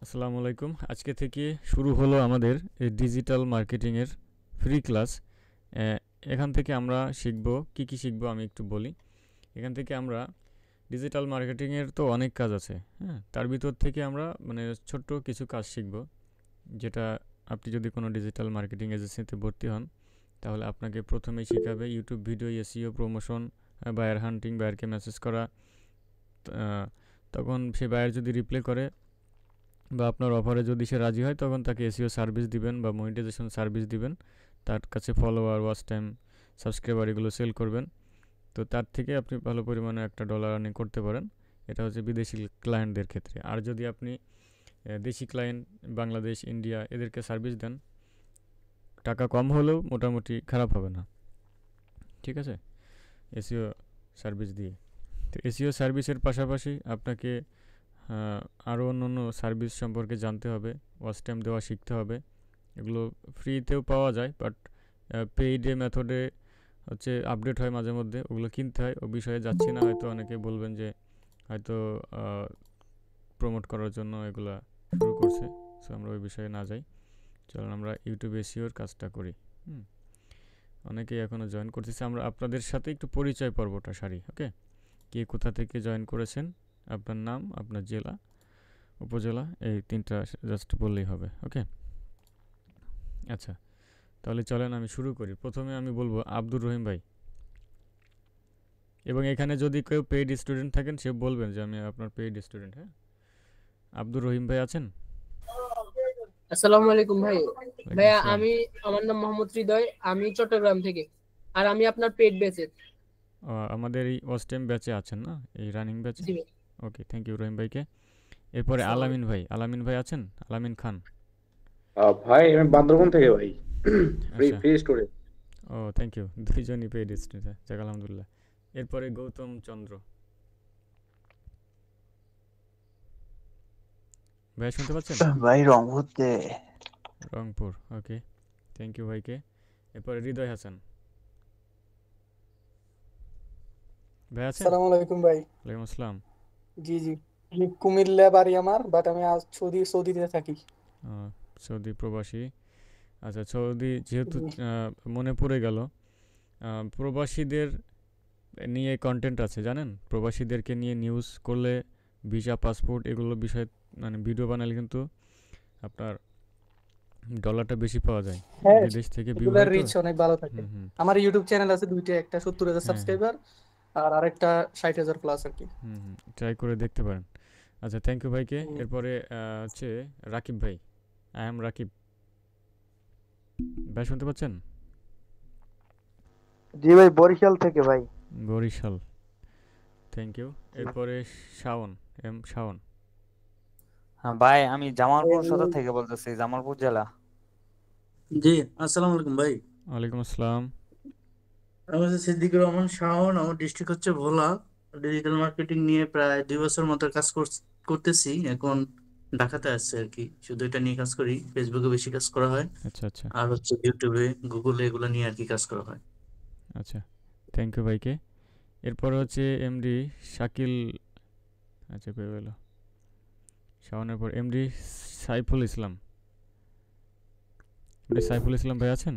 আসসালামু আলাইকুম। আজকে থেকে শুরু হলো আমাদের এই ডিজিটাল মার্কেটিং এর ফ্রি ক্লাস। এখান থেকে আমরা শিখব, কি শিখব আমি একটু বলি। এখান থেকে আমরা ডিজিটাল মার্কেটিং এর তো অনেক কাজ আছে, হ্যাঁ? তার ভিতর থেকে আমরা মানে ছোট্ট কিছু কাজ শিখব, যেটা আপনি যদি কোনো ডিজিটাল মার্কেটিং এজেন্সিতে ভর্তি হন, তাহলে আপনাকে প্রথমেই শেখাবে YouTube video, SEO, promotion, buyer hunting, বায়ারকে মেসেজ করা। আহ, তখন সে বায়ার যদি রিপ্লাই করে বা আপনার অফারে যদি সে রাজি হয়, তখন তাকে এসইও সার্ভিস দিবেন বা মনিটাইজেশন সার্ভিস দিবেন। তার কাছে ফলোয়ার, ওয়াচ টাইম, সাবস্ক্রাইবার এগুলো সেল করবেন। তো তার থেকে আপনি ভালো পরিমাণে একটা ডলার আর্নিং করতে পারেন। এটা হচ্ছে বিদেশি ক্লায়েন্টদের ক্ষেত্রে। আর যদি আপনি দেশি ক্লায়েন্ট, বাংলাদেশ, ইন্ডিয়া এদেরকে সার্ভিস দেন, টাকা কম হলেও মোটামুটি খারাপ হবে না, ঠিক আছে? এসইও সার্ভিস দিয়ে। তো এসইও সার্ভিসের পাশাপাশি আপনাকে আরও অন্য সার্ভিস সম্পর্কে জানতে হবে, ওয়াচ টাইম দেওয়া শিখতে হবে। এগুলো ফ্রিতেও পাওয়া যায়, বাট পেইডে মেথডে হচ্ছে আপডেট হয় মাঝে মধ্যে, ওগুলো কিনতে হয়। ও বিষয়ে যাচ্ছি না, হয়তো অনেকে বলবেন যে হয়তো প্রমোট করার জন্য এগুলা শুরু করছে। সো আমরা ওই বিষয়ে না যাই, চলুন আমরা ইউটিউব এসইওর কাজটা করি। হুম, অনেকেই এখনও জয়েন করতেছে। আমরা আপনাদের সাথে একটু পরিচয় পর্বটা সারি, ওকে? কে কোথা থেকে জয়েন করেছেন, আপনার নাম, আপনার জেলা, উপজেলা, এই তিনটা জাস্ট বললেই হবে, ওকে? আচ্ছা, তাহলে চলেন আমি শুরু করি। প্রথমে আমি বলবো আব্দুর রহিম ভাই। এবং এখানে যদি কেউ পেইড স্টুডেন্ট থাকেন, সে বলবেন যে আমি আপনার পেইড স্টুডেন্ট, হ্যাঁ? আব্দুর রহিম ভাই আছেন? আসসালামু আলাইকুম ভাই। ওয়ালাইকুম ভাইয়া আসসালাম। আমার নাম মোহাম্মদ হৃদয়, আমি চট্টগ্রাম থেকে। আর আমি আপনার পেড ব্যাচের। আমাদের এই ওয়াচ টাইম ব্যাচে আছেন না, এই রানিং ব্যাচে? জি ভাই। ওকে, থ্যাংক ইউ রহিম ভাইকে। এরপরে আসসালামু আলামিন আলাইকুম। ভাই। আলামিন ভাই আছেন? আলামিন খান। ভাই আমি বান্দরবন থেকে ভাই। ফ্রি আচ্ছা, ফ্রি স্টুডেন্ট। ও থ্যাংক ইউ। দুইজনই পেইড স্টুডেন্ট, যাক আলহামদুলিল্লাহ। এরপরে গৌতম চন্দ্র ভাই, শুনতে পাচ্ছেন? ভাই রংপুরতে। রংপুর, ওকে, থ্যাংক ইউ ভাইকে। এরপরে হৃদয় হাসান ভাই আছেন? সালাম আলাইকুম ভাই। ওয়ালাইকুম আসসালাম। জি জি, আমি কুমিল্লা বাড়ি আমার, বাট আমি আজ সৌদিতে থাকি। আহ, সৌদি প্রবাসী। আচ্ছা, সৌদি যেহেতু জি। মনে পড়ে গেল, প্রবাসীদের নিয়ে কন্টেন্ট আছে জানেন? প্রবাসীদেরকে নিয়ে নিউজ করলে, ভিসা, পাসপোর্ট এগুলো বিষয়ে মানে ভিডিও বানালে কিন্তু আপনার ডলারটা বেশি পাওয়া যায়। হ্যাঁ, বিদেশ থেকে ভিউ এগুলার হয় তো। রিচ অনেক ভালো থাকে। হুম হুম। আমার ইউটিউব চ্যানেল আছে দুইটা, একটা 70,000 হ্যাঁ হ্যাঁ। সাবস্ক্রাইবার আর আরেকটা 60,000 প্লাস আর কি। হুম হুম, ট্রাই করে দেখতে পারেন। আচ্ছা, থ্যাংক ইউ ভাইকে। হুম। এরপরে হচ্ছে রাকিব ভাই। আই এম রাকিব ভাই, শুনতে পাচ্ছেন? জি ভাই, বরিশাল থেকে ভাই। Barishal, thank you. জি এরপরে শাওন, এম শাওন। হ্যাঁ ভাই, আমি ভাই, জামালপুর আমি সদর থেকে বলতেছি, জামালপুর জেলা। জি, আসসালামু আলাইকুম ভাই। ওয়ালাইকুম আসসালাম। আমি হচ্ছে সিদ্দিকুর রহমান শাওন। আমার ডিস্ট্রিক্ট হচ্ছে ভোলা। ডিজিটাল মার্কেটিং নিয়ে প্রায় 2 বছর মতো কাজ করতেছি এখন। ঢাকাতে আসছে আর কি, শুধু এটা নিয়ে কাজ করি। ফেসবুকে বেশি কাজ করা হয়, আচ্ছা আচ্ছা। আর হচ্ছে ইউটিউবে, গুগলে এগুলো নিয়ে আর কি কাজ করা হয়। আচ্ছা, থ্যাংক ইউ ভাইকে। এরপরে হচ্ছে এমডি শাকিল। আচ্ছা, কই গেল? শাওনের পর এমডি সাইফুল ইসলাম। এমডি সাইফুল ইসলাম ভাই আছেন?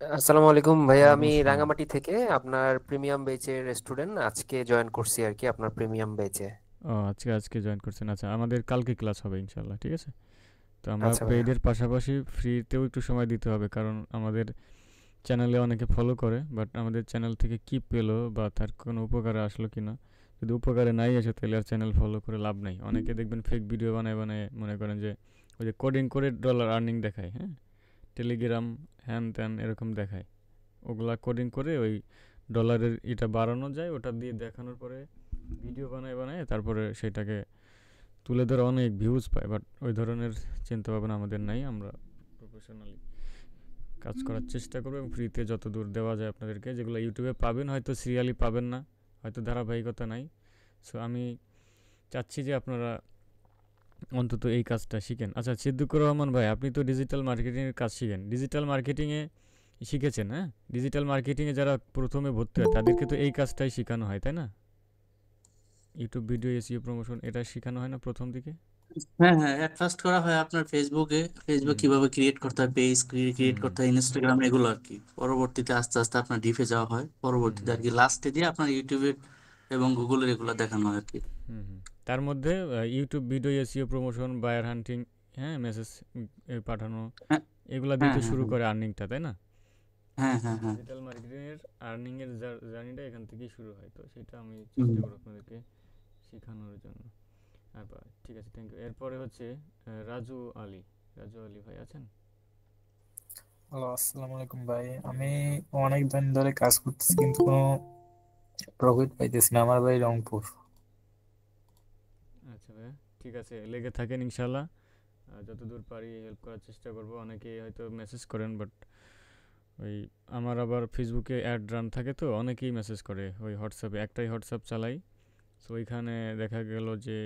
আসসালামু আলাইকুম ভাইয়া, ওয়ালাইকুম আমি আসসালাম। রাঙামাটি থেকে আপনার প্রিমিয়াম ব্যাচের স্টুডেন্ট। আজকে জয়েন করছি আর কি আপনার প্রিমিয়াম ব্যাচে। ও আজকে আজকে জয়েন করছেন। আচ্ছা, আমাদের কালকে ক্লাস হবে ইনশাল্লাহ, ঠিক আছে? তো আমরা আচ্ছা ভাইয়া। পেইডের পাশাপাশি ফ্রিতেও একটু সময় দিতে হবে, কারণ আমাদের চ্যানেলে অনেকে ফলো করে, বাট আমাদের চ্যানেল থেকে কি পেলো বা তার কোনো উপকারে আসলো কি না, যদি উপকারে নাই আসে তাহলে আর চ্যানেল ফলো করে লাভ নাই। অনেকে দেখবেন ফেক ভিডিও বানায় বানায় মনে করেন যে ওই যে কোডিং করে ডলার আর্নিং দেখায়, হ্যাঁ? টেলিগ্রাম, হ্যান ত্যান এরকম দেখায়। ওগুলা কোডিং করে ওই ডলারের এটা বাড়ানো যায়, ওটা দিয়ে দেখানোর পরে ভিডিও বানায় বানায় তারপরে সেটাকে তুলে ধরে অনেক ভিউজ পায়। বাট ওই ধরনের চিন্তা ভাবনা আমাদের নাই। আমরা প্রফেশনালি কাজ করার চেষ্টা করবো এবং ফ্রিতে যত দূর দেওয়া যায় আপনাদেরকে, যেগুলো ইউটিউবে পাবেন হয়তো সিরিয়ালি পাবেন না, হয়তো ধারাবাহিকতা নাই। সো আমি চাচ্ছি যে আপনারা অন্তত এই কাজটা শিখেন। আচ্ছা, সিদ্দিকুর রহমান ভাই, আপনি তো ডিজিটাল মার্কেটিংয়ের কাজ শিখেন, ডিজিটাল মার্কেটিংয়ে শিখেছেন, হ্যাঁ? ডিজিটাল মার্কেটিংয়ে যারা প্রথমে ভর্তি হয় তাদেরকে তো এই কাজটাই শেখানো হয়, তাই না? ইউটিউব ভিডিও, এসইও, প্রমোশন এটা শেখানো হয় না প্রথম দিকে? হ্যাঁ হ্যাঁ, অ্যাট ফার্স্ট করা হয় আপনার ফেসবুকে, ফেসবুক হুম কিভাবে ক্রিয়েট করতে হয়, পেজ হুম ক্রিয়েট করতে হয়, ইনস্টাগ্রাম, এগুলো আর কি। পরবর্তীতে আস্তে আস্তে আপনার ডিপে যাওয়া হয়, হুম পরবর্তীতে হুম আর কি লাস্টে দিয়ে আপনার ইউটিউবের এবং গুগলের এগুলো দেখানো হয় আর কি। হুম হুম। তার মধ্যে YouTube video SEO promotion, buyer hunting, হ্যাঁ, মেসেজ পাঠানো, হ্যাঁ এগুলা দিয়ে হ্যাঁ তো হ্যাঁ শুরু করে আর্নিংটা, তাই না? হ্যাঁ হ্যাঁ হ্যাঁ। ডিজিটাল মার্কেটিংয়ের আর্নিংয়ের জার্নিটা এখান থেকেই শুরু হয়, তো সেটা আমি হুম। চেষ্টা করব আপনাদেরকে শেখানোর জন্য। ঠিক আছে, থ্যাংক ইউ। এরপরে হচ্ছে রাজু আলী। রাজু আলী ভাই আছেন? হ্যালো, আসসালামু আলাইকুম ভাই। আমি অনেক দিন ধরে কাজ করতেছি কিন্তু কোনো প্রফিট পাইতেছি না। আমার বাড়ি রংপুর। আচ্ছা ভাইয়া, ঠিক আছে, লেগে থাকেন ইনশাল্লাহ। যতদূর পারি হেল্প করার চেষ্টা করব। অনেকে হয়তো মেসেজ করেন, বাট ওই আমার আবার ফেসবুকে অ্যাড রান থাকে, তো অনেকেই মেসেজ করে ওই হোয়াটসঅ্যাপে। একটাই হোয়াটসঅ্যাপ চালাই, তো ওইখানে দেখা গেল যে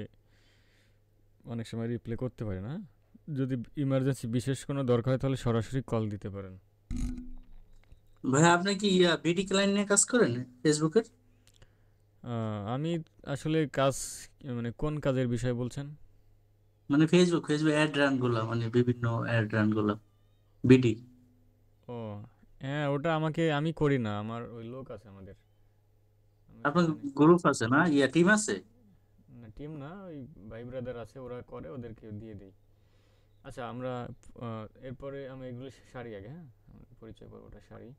অনেক সময় রিপ্লাই করতে পারে না। যদি ইমার্জেন্সি বিশেষ কোনো দরকার হয় তাহলে সরাসরি কল দিতে পারেন। ভাইয়া আপনি কি বিডি ক্লায়েন্ট নিয়ে কাজ করেন ফেসবুকের? আমি আসলে কাজ, মানে কোন কাজের বিষয় বলছেন? মানে ফেসবুক অ্যাড রান গুলা, মানে বিভিন্ন অ্যাড রান গুলা, বিডি। ও হ্যাঁ, ওটা আমি করি না, আমার ওই লোক আছে আমাদের। আমি আপনার মানে গ্রুপ আছে না, টিম আছে? না, টিম না, ওই ভাই ব্রাদার আছে, ওরা করে, ওদেরকে দিয়ে দেই। আচ্ছা, আমরা এরপরে আমি এগুলো সারি আগে, হ্যাঁ, আমাদের পরিচয় পর্বটা সারি।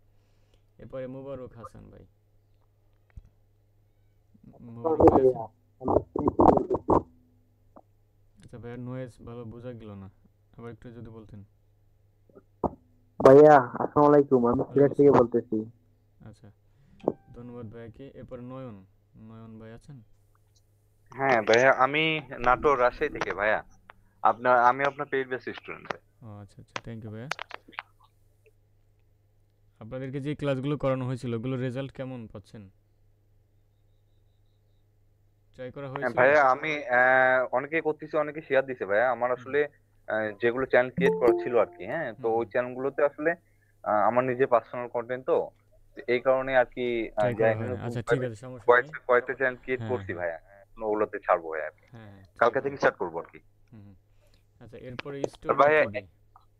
এরপরে মোবারক হাসান ভাই। মোবারক ভাই আছেন? আচ্ছা ভাইয়ার নয়েজ ভালো বোঝা গেল না, আবার একটু যদি বলতেন। ভাইয়া আসসালামু আলাইকুম, আমি ওয়ালাইকুম সিলেট থেকে আসসালাম। বলতেছি। আচ্ছা, ধন্যবাদ ভাইয়াকে। এরপরে নয়ন। নয়ন ভাই আছেন? হ্যাঁ ভাইয়া, আমি নাটোর রাজশাহী থেকে ভাইয়া। আমি আপনার পেইড বেস স্টুডেন্ট। ও আচ্ছা আচ্ছা, থ্যাংক ইউ ভাইয়া। আপনাদেরকে যে ক্লাসগুলো করানো হয়েছিল ওগুলোর রেজাল্ট কেমন পাচ্ছেন? ট্রাই করা হ্যাঁ হয়েছিল? ভাইয়া, আমি অনেকে করতেছি, অনেকে শেয়ার দিছে ভাইয়া। আমার হুম আসলে যেগুলো চ্যানেল ক্রিয়েট করা ছিল আর কি, হ্যাঁ, তো হুম ওই হুম। চ্যানেলগুলোতে আসলে আমার নিজের পার্সোনাল কন্টেন্ট, তো এই কারণে আর কি ট্রাই করা হয় জায়গায় না, আচ্ছা ঠিক কয়েকটা আছে, সমস্যা নেই। কয়েকটা কয়েকটা চ্যানেল ক্রিয়েট হ্যাঁ করছি হ্যাঁ ভাইয়া। ওগুলোতে ছাড়বো ভাইয়া আর কি। হ্যাঁ হ্যাঁ, ট্রাই কালকে থেকে করেন। স্টার্ট করবো আর কি। হুম হুম। আচ্ছা, এরপরে আর স্টোরি ভাইয়া টিভি।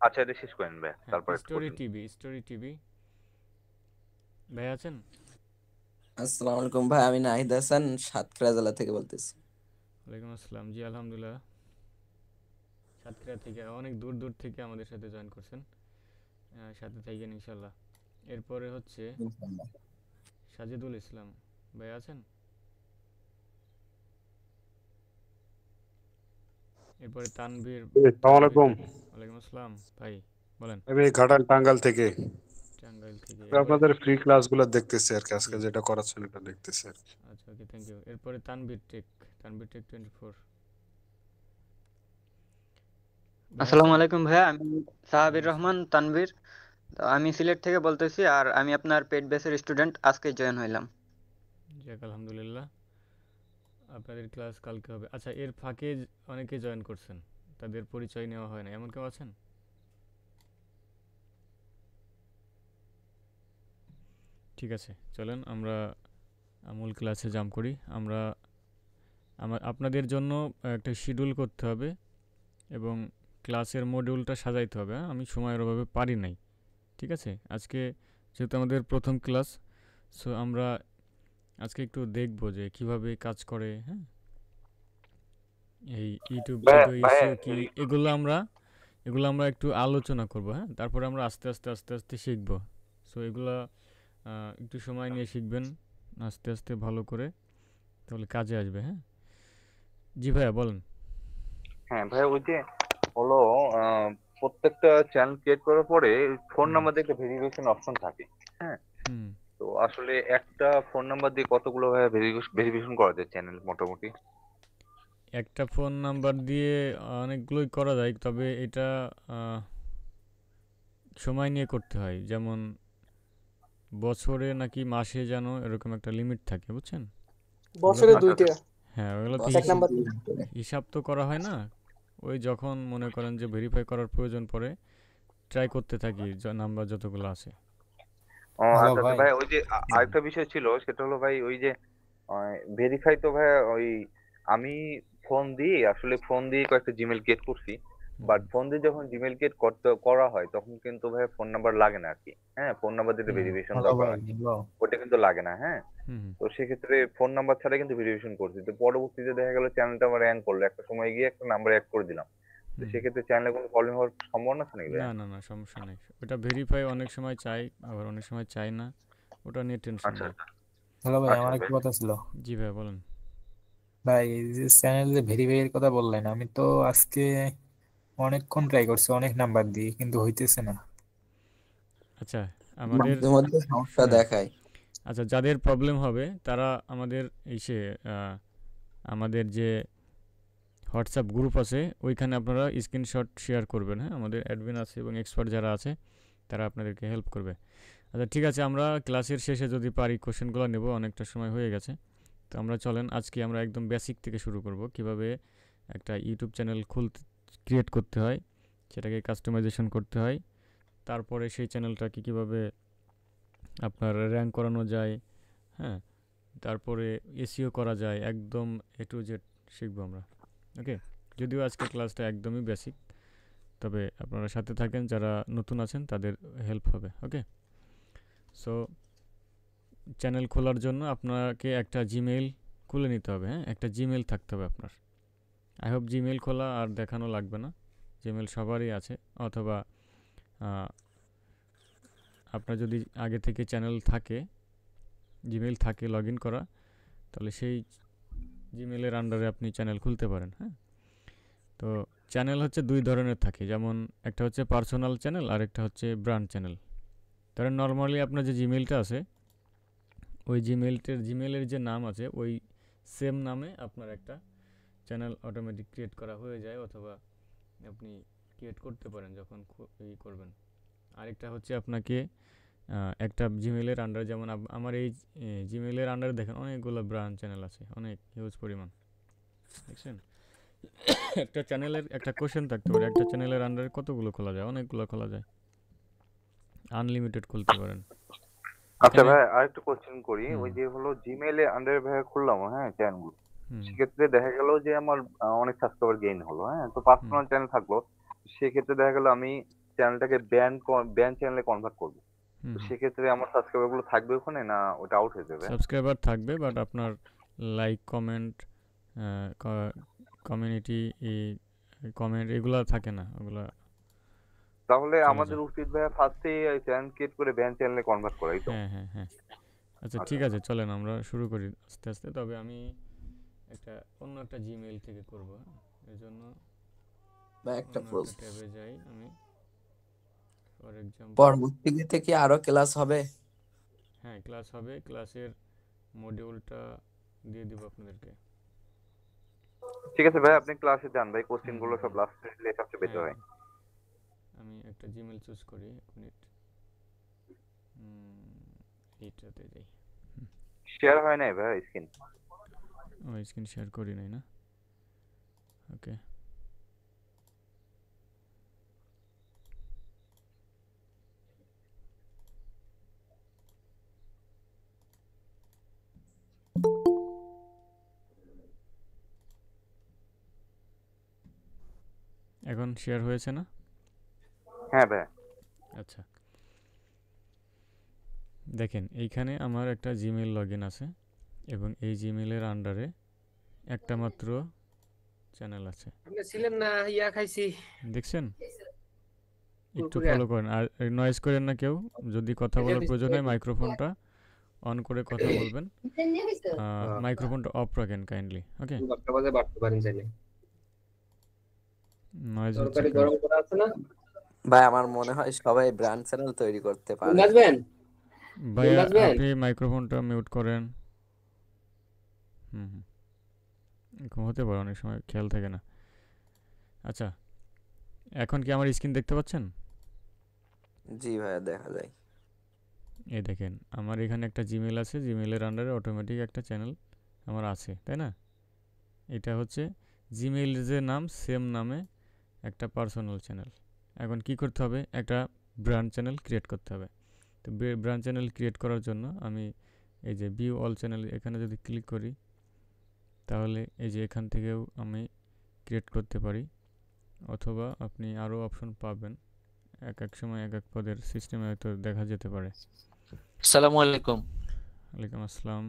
আচ্ছা, এটা শেষ করেন ভাইয়া, হ্যাঁ, তারপর একটু story question. TV, story TV ভাই আছেন? আসসালামু আলাইকুম ভাই, আমি নাহিদ হাসান সাতক্ষীরা জেলা থেকে বলতেছি। ওয়ালাইকুম আসসালাম, জি আলহামদুলিল্লাহ। সাতক্ষীরা থেকে অনেক দূর দূর থেকে আমাদের সাথে জয়েন করছেন, সাথে থাকেন ইনশাল্লাহ। এরপরে হচ্ছে ইনশাআল্লাহ। সাজিদুল ইসলাম ভাই আছেন? এরপরে তানভীর। আসসালামু তানভীর আলাইকুম। ওয়ালাইকুম আসসালাম ভাই, বলেন। আমি ঘাটাল টাঙ্গাইল থেকে। টাঙ্গাইল থেকে। এরপরে আপনাদের ফ্রি ক্লাসগুলো দেখতেছি আর কি, জি, আজকে যেটা করাচ্ছেন এটা দেখতেছি আর কি। আচ্ছা ওকে, থ্যাংক ইউ। এরপরে তানভীর টেক। তানভীর টেক 24 ভাই আসসালামু আছেন? আলাইকুম ভাইয়া, আমি সাহাবির ওয়ালাইকুম আসসালাম। রহমান তানভীর। তো আমি সিলেট থেকে বলতেছি, আর আমি আপনার পেড বেসের স্টুডেন্ট, আজকে জয়েন হইলাম। যাক আলহামদুলিল্লাহ, আপনাদের ক্লাস কালকে হবে। আচ্ছা, এর ফাঁকে অনেকে জয়েন করছেন, তাদের পরিচয় নেওয়া হয় না, এমন কেউ আছেন? ঠিক আছে, চলেন আমরা মূল ক্লাসে জাম্প করি। আপনাদের জন্য একটা শিডিউল করতে হবে এবং ক্লাসের মডিউলটা সাজাইতে হবে, হ্যাঁ? আমি সময়ের অভাবে পারি নাই, ঠিক আছে? আজকে যেহেতু আমাদের প্রথম ক্লাস, সো আমরা আজকে একটু দেখব যে কিভাবে কাজ করে, হ্যাঁ, এই ইউটিউব ভাইয়া ভিডিও ভাইয়া এসইও কি, এগুলো আমরা একটু আলোচনা করব, হ্যাঁ, তারপরে আমরা আস্তে আস্তে আস্তে আস্তে শিখব। সো এগুলা একটু সময় নিয়ে শিখবেন আস্তে আস্তে ভালো করে, তাহলে কাজে আসবে, হ্যাঁ। জি ভাইয়া, বলেন। হ্যাঁ ভাইয়া, ওই যে হলো আহ, প্রত্যেকটা চ্যানেল ক্রিয়েট করার পরে ফোন হুম নাম্বার দিয়ে একটা ভেরিফিকেশন অপশন থাকে, হ্যাঁ। হুম। তো আসলে একটা ফোন নাম্বার দিয়ে কতগুলো ভাইয়া ভেরিফিকেশন করা যায় চ্যানেল মোটামুটি? একটা ফোন নাম্বার দিয়ে অনেকগুলোই করা যায়, তবে এটা আহ, সময় নিয়ে করতে হয়। যেমন বছরে নাকি মাসে যেন এরকম একটা লিমিট থাকে, বুঝছেন? ওগুলো বছরে তো, আচ্ছা আচ্ছা। দুইটা। হ্যাঁ, ওগুলো তো এক নাম্বার দুইটা। হিসাব তো করা হয় না। ওই যখন মনে করেন যে ভেরিফাই করার প্রয়োজন পড়ে, ট্রাই করতে থাকি নাম্বার যতগুলো আছে। ও হ্যালো আচ্ছা আচ্ছা ভাই। ভাইয়া, ওই যে আরেকটা বিষয় ছিল, সেটা হলো ভাই ওই যে ভেরিফাই তো ভাইয়া ওই আমি ফোন দিয়ে আসলে ফোন দিয়ে কয়েকটা জিমেল ক্রিয়েট করছি, বাট ফোন দিয়ে যখন জিমেল ক্রিয়েট করা হয় তখন কিন্তু ভাই ফোন নাম্বার লাগে না আর কি। হ্যাঁ, ফোন নাম্বার দিতে ভেরিফিকেশন হ্যালো দরকার ভাই, হয়, হ্যালো। ওটা কিন্তু লাগে না। হ্যাঁ, হুম তো সেক্ষেত্রে ফোন নাম্বার ছাড়া কিন্তু ভেরিফিকেশন করছি, তো পরবর্তীতে দেখা গেল চ্যানেলটা আমার র্যাঙ্ক করলো, একটা সময় গিয়ে একটা নাম্বার অ্যাড করে দিলাম, তো হুম। সেক্ষেত্রে চ্যানেলে কোনো প্রবলেম হওয়ার সম্ভাবনা আছে নাকি ভাই? না না না, সমস্যা নেই। ওটা ভেরিফাই অনেক সময় চাই, আবার অনেক সময় চাই না, ওটা নিয়ে টেনশন আচ্ছা নেই। আচ্ছা হ্যালো ভাই, আচ্ছা আমার ভাই। একটা কথা ছিল। জি ভাই বলেন। ভাই এই যে চ্যানেল যে ভেরিফাই এর কথা বললেন, আমি তো আজকে অনেকক্ষণ ট্রাই করছি অনেক নাম্বার দিয়ে, কিন্তু হইতেছে না। আচ্ছা, আমাদের মাঝে মধ্যে সমস্যা শুনেন, দেখায়। আচ্ছা যাদের প্রবলেম হবে তারা আমাদের এসে আমাদের যে হোয়াটসঅ্যাপ গ্রুপ আছে ওইখানে আপনারা স্ক্রিনশট শেয়ার করবেন। হ্যাঁ, আমাদের অ্যাডমিন আছে এবং এক্সপার্ট যারা আছে তারা আপনাদেরকে হেল্প করবে। আচ্ছা ঠিক আছে, আমরা ক্লাসের শেষে যদি পারি কোশ্চেনগুলো নেব, অনেকটা সময় হয়ে গেছে। তো আমরা চলেন আজকে আমরা একদম বেসিক থেকে শুরু করব, কিভাবে একটা ইউটিউব চ্যানেল ক্রিয়েট করতে হয়, সেটাকে কাস্টমাইজেশন করতে হয়, তারপরে সেই চ্যানেলটাকে কিভাবে আপনার র্যাঙ্ক করানো যায়। হ্যাঁ, তারপরে এসইও করা যায়, একদম এ টু জেড শিখবো আমরা। ওকে, যদিও আজকে ক্লাসটা একদমই বেসিক, তবে আপনারা সাথে থাকেন, যারা নতুন আছেন তাদের হেল্প হবে। ওকে, সো চ্যানেল খোলার জন্য আপনাকে একটা জিমেইল খুলে নিতে হবে। হ্যাঁ, একটা জিমেইল থাকতে হবে আপনার। আই হোপ জিমেইল খোলা আর দেখানো লাগবে না, জিমেইল সবারই আছে, অথবা আপনার যদি আগে থেকে চ্যানেল থাকে, জিমেইল থাকে লগ ইন করা, তাহলে সেই জিমেইলের আন্ডারে আপনি চ্যানেল খুলতে পারেন। হ্যাঁ, তো চ্যানেল হচ্ছে দুই ধরনের থাকে, যেমন একটা হচ্ছে পার্সোনাল চ্যানেল আর একটা হচ্ছে ব্র্যান্ড চ্যানেল। তাহলে নর্মালি আপনার যে জিমেইলটা আছে, ওই জিমেইলের যে নাম আছে ওই সেম নামে আপনার একটা চ্যানেল অটোমেটিক ক্রিয়েট করা হয়ে যায়, অথবা আপনি ক্রিয়েট করতে পারেন যখন করবেন। আরেকটা হচ্ছে আপনাকে একটা জিমেইলের আন্ডার, যেমন আমার এই জিমেইলের আন্ডারে দেখেন অনেকগুলো ব্রাঞ্চ চ্যানেল আছে, অনেক হিউজ পরিমাণ, দেখছেন? একটা চ্যানেলের একটা কোশ্চেন থাকতে পারে, একটা চ্যানেলের আন্ডারে কতগুলো খোলা যায়, অনেকগুলো খোলা যায়, আনলিমিটেড খুলতে পারেন। আচ্ছা এখানে ভাই, আরেকটু কোশ্চেন করি, হুম ওই যে হলো জিমেইলে আন্ডারে ভাই খুললাম, হ্যাঁ, চ্যানেল, হুম সেক্ষেত্রে দেখা গেল যে আমার অনেক সাবস্ক্রাইবার গেইন হলো। হ্যাঁ, তো হুম পার্সোনাল চ্যানেল থাকলো, সেক্ষেত্রে দেখা গেল আমি চ্যানেলটাকে ব্যান চ্যানেলে কনভার্ট করবো, হুম তো হুম সেক্ষেত্রে আমার সাবস্ক্রাইবার গুলো থাকবে ওখানে না ওটা আউট হয়ে যাবে? সাবস্ক্রাইবার থাকবে, বাট আপনার লাইক কমেন্ট, কমিউনিটি কমেন্ট এগুলো থাকে না, ওগুলো তাহলে চলে আমাদের যায়। উচিত ভাই ফার্স্টে চ্যানেল ক্রিয়েট করে ব্যান চ্যানেলে কনভার্ট করাই তো? হ্যাঁ হ্যাঁ হ্যাঁ, আচ্ছা আচ্ছা ঠিক আছে, চলেন আমরা শুরু করি আস্তে আস্তে। তবে আমি অন্য একটা জিমেইল থেকে করব, এর জন্য বা একটা অন্য একটা প্রশ্ন, ট্যাবে যাই আমি, ফর এক্সাম্পল। পরবর্তীতে কি আরো ক্লাস হবে? হ্যাঁ, ক্লাস হবে, ক্লাসের মডিউলটা দিয়ে দিব আপনাদেরকে। ঠিক আছে ভাই, আপনি ক্লাসে যান ভাই, কোশ্চেন হুম গুলো হুম সব হুম লাস্টে দিলে সবচেয়ে হ্যাঁ বেটার হয়। আমি একটা জিমেইল চুজ করি, এক মিনিট, এইটাতে যাই। শেয়ার হয় নাই ভাই স্ক্রিন? ও, স্ক্রিন শেয়ার করি নাই না, ওকে। এখন শেয়ার হয়েছে না? হ্যাঁ ভাই। আচ্ছা, দেখেন এইখানে আমার একটা জিমেইল লগ ইন আছে, এবং এই জিমেইলের আন্ডারে একটা মাত্র চ্যানেল আছে, আমরা ছিলাম না, ইয়া খাইছি দেখছেন? একটু কুরকুরে। ফলো করেন, আর নয়েজ করেন না কেউ। যদি কথা বলার প্রয়োজন হয় মাইক্রোফোনটা অন করে কথা বলবেন, মাইক্রোফোনটা অফ রাখেন কাইন্ডলি। ওকে, বারোটা বাজে বাড়তে পারেন চাইলে। নয়েজ হচ্ছে তরকারি গরম করা আছে না? ভাই আমার মনে হয় সবাই ব্র্যান্ড চ্যানেল তৈরি করতে পারে। নাচবেন? ভাইয়া, নাচবেন? আপনি মাইক্রোফোনটা মিউট করেন। হুম হুম, এরকম হতে পারে, অনেক সময় খেয়াল থাকে না। আচ্ছা, এখন কি আমার স্ক্রিন দেখতে পাচ্ছেন? জি ভাইয়া, দেখা যায়। এই দেখেন, আমার এখানে একটা জিমেইল আছে, জিমেইলের আন্ডারে অটোমেটিক একটা চ্যানেল আমার আছে, তাই না? এটা হচ্ছে জিমেইলের যে নাম, সেম নামে একটা পার্সোনাল চ্যানেল। এখন কি করতে হবে? একটা ব্র্যান্ড চ্যানেল ক্রিয়েট করতে হবে। তো ব্র্যান্ড চ্যানেল ক্রিয়েট করার জন্য আমি এই যে ভিউ অল চ্যানেল এখানে যদি ক্লিক করি, তাহলে এই যে এখান থেকেও আমি ক্রিয়েট করতে পারি, অথবা আপনি আরও অপশন পাবেন, এক এক সময় এক এক পদের সিস্টেমে হয়তো দেখা যেতে পারে। আসসালামু আলাইকুম ওয়ালাইকুম আসসালাম।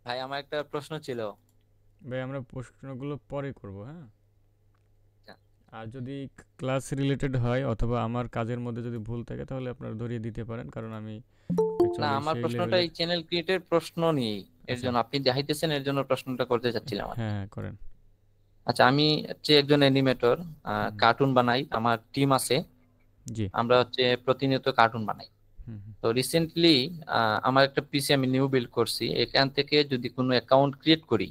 ভাই, আমার একটা প্রশ্ন ছিল। ভাই আমরা প্রশ্নগুলো পরে করব, হ্যাঁ? আচ্ছা। আর যদি ক্লাস রিলেটেড হয় অথবা আমার কাজের মধ্যে যদি ভুল থাকে তাহলে আপনারা ধরিয়ে দিতে পারেন, কারণ আমি না, অ্যাকচুয়ালি আমার সেই প্রশ্নটা এই লেভেলের। চ্যানেল ক্রিয়েটের প্রশ্ন নিয়েই, এর আচ্ছা, জন্য আপনি দেখাইতেছেন, এর জন্য প্রশ্নটা করতে চাচ্ছিলাম আর কি। হ্যাঁ হ্যাঁ করেন। আচ্ছা, আমি হচ্ছে একজন অ্যানিমেটর, হুম, কার্টুন বানাই, আমার টিম আছে, জি, আমরা হচ্ছে প্রতিনিয়ত কার্টুন বানাই। হুম হুম, তো রিসেন্টলি আমার একটা পিসি আমি নিউ বিল্ড করছি, এখান থেকে যদি কোনো অ্যাকাউন্ট ক্রিয়েট করি,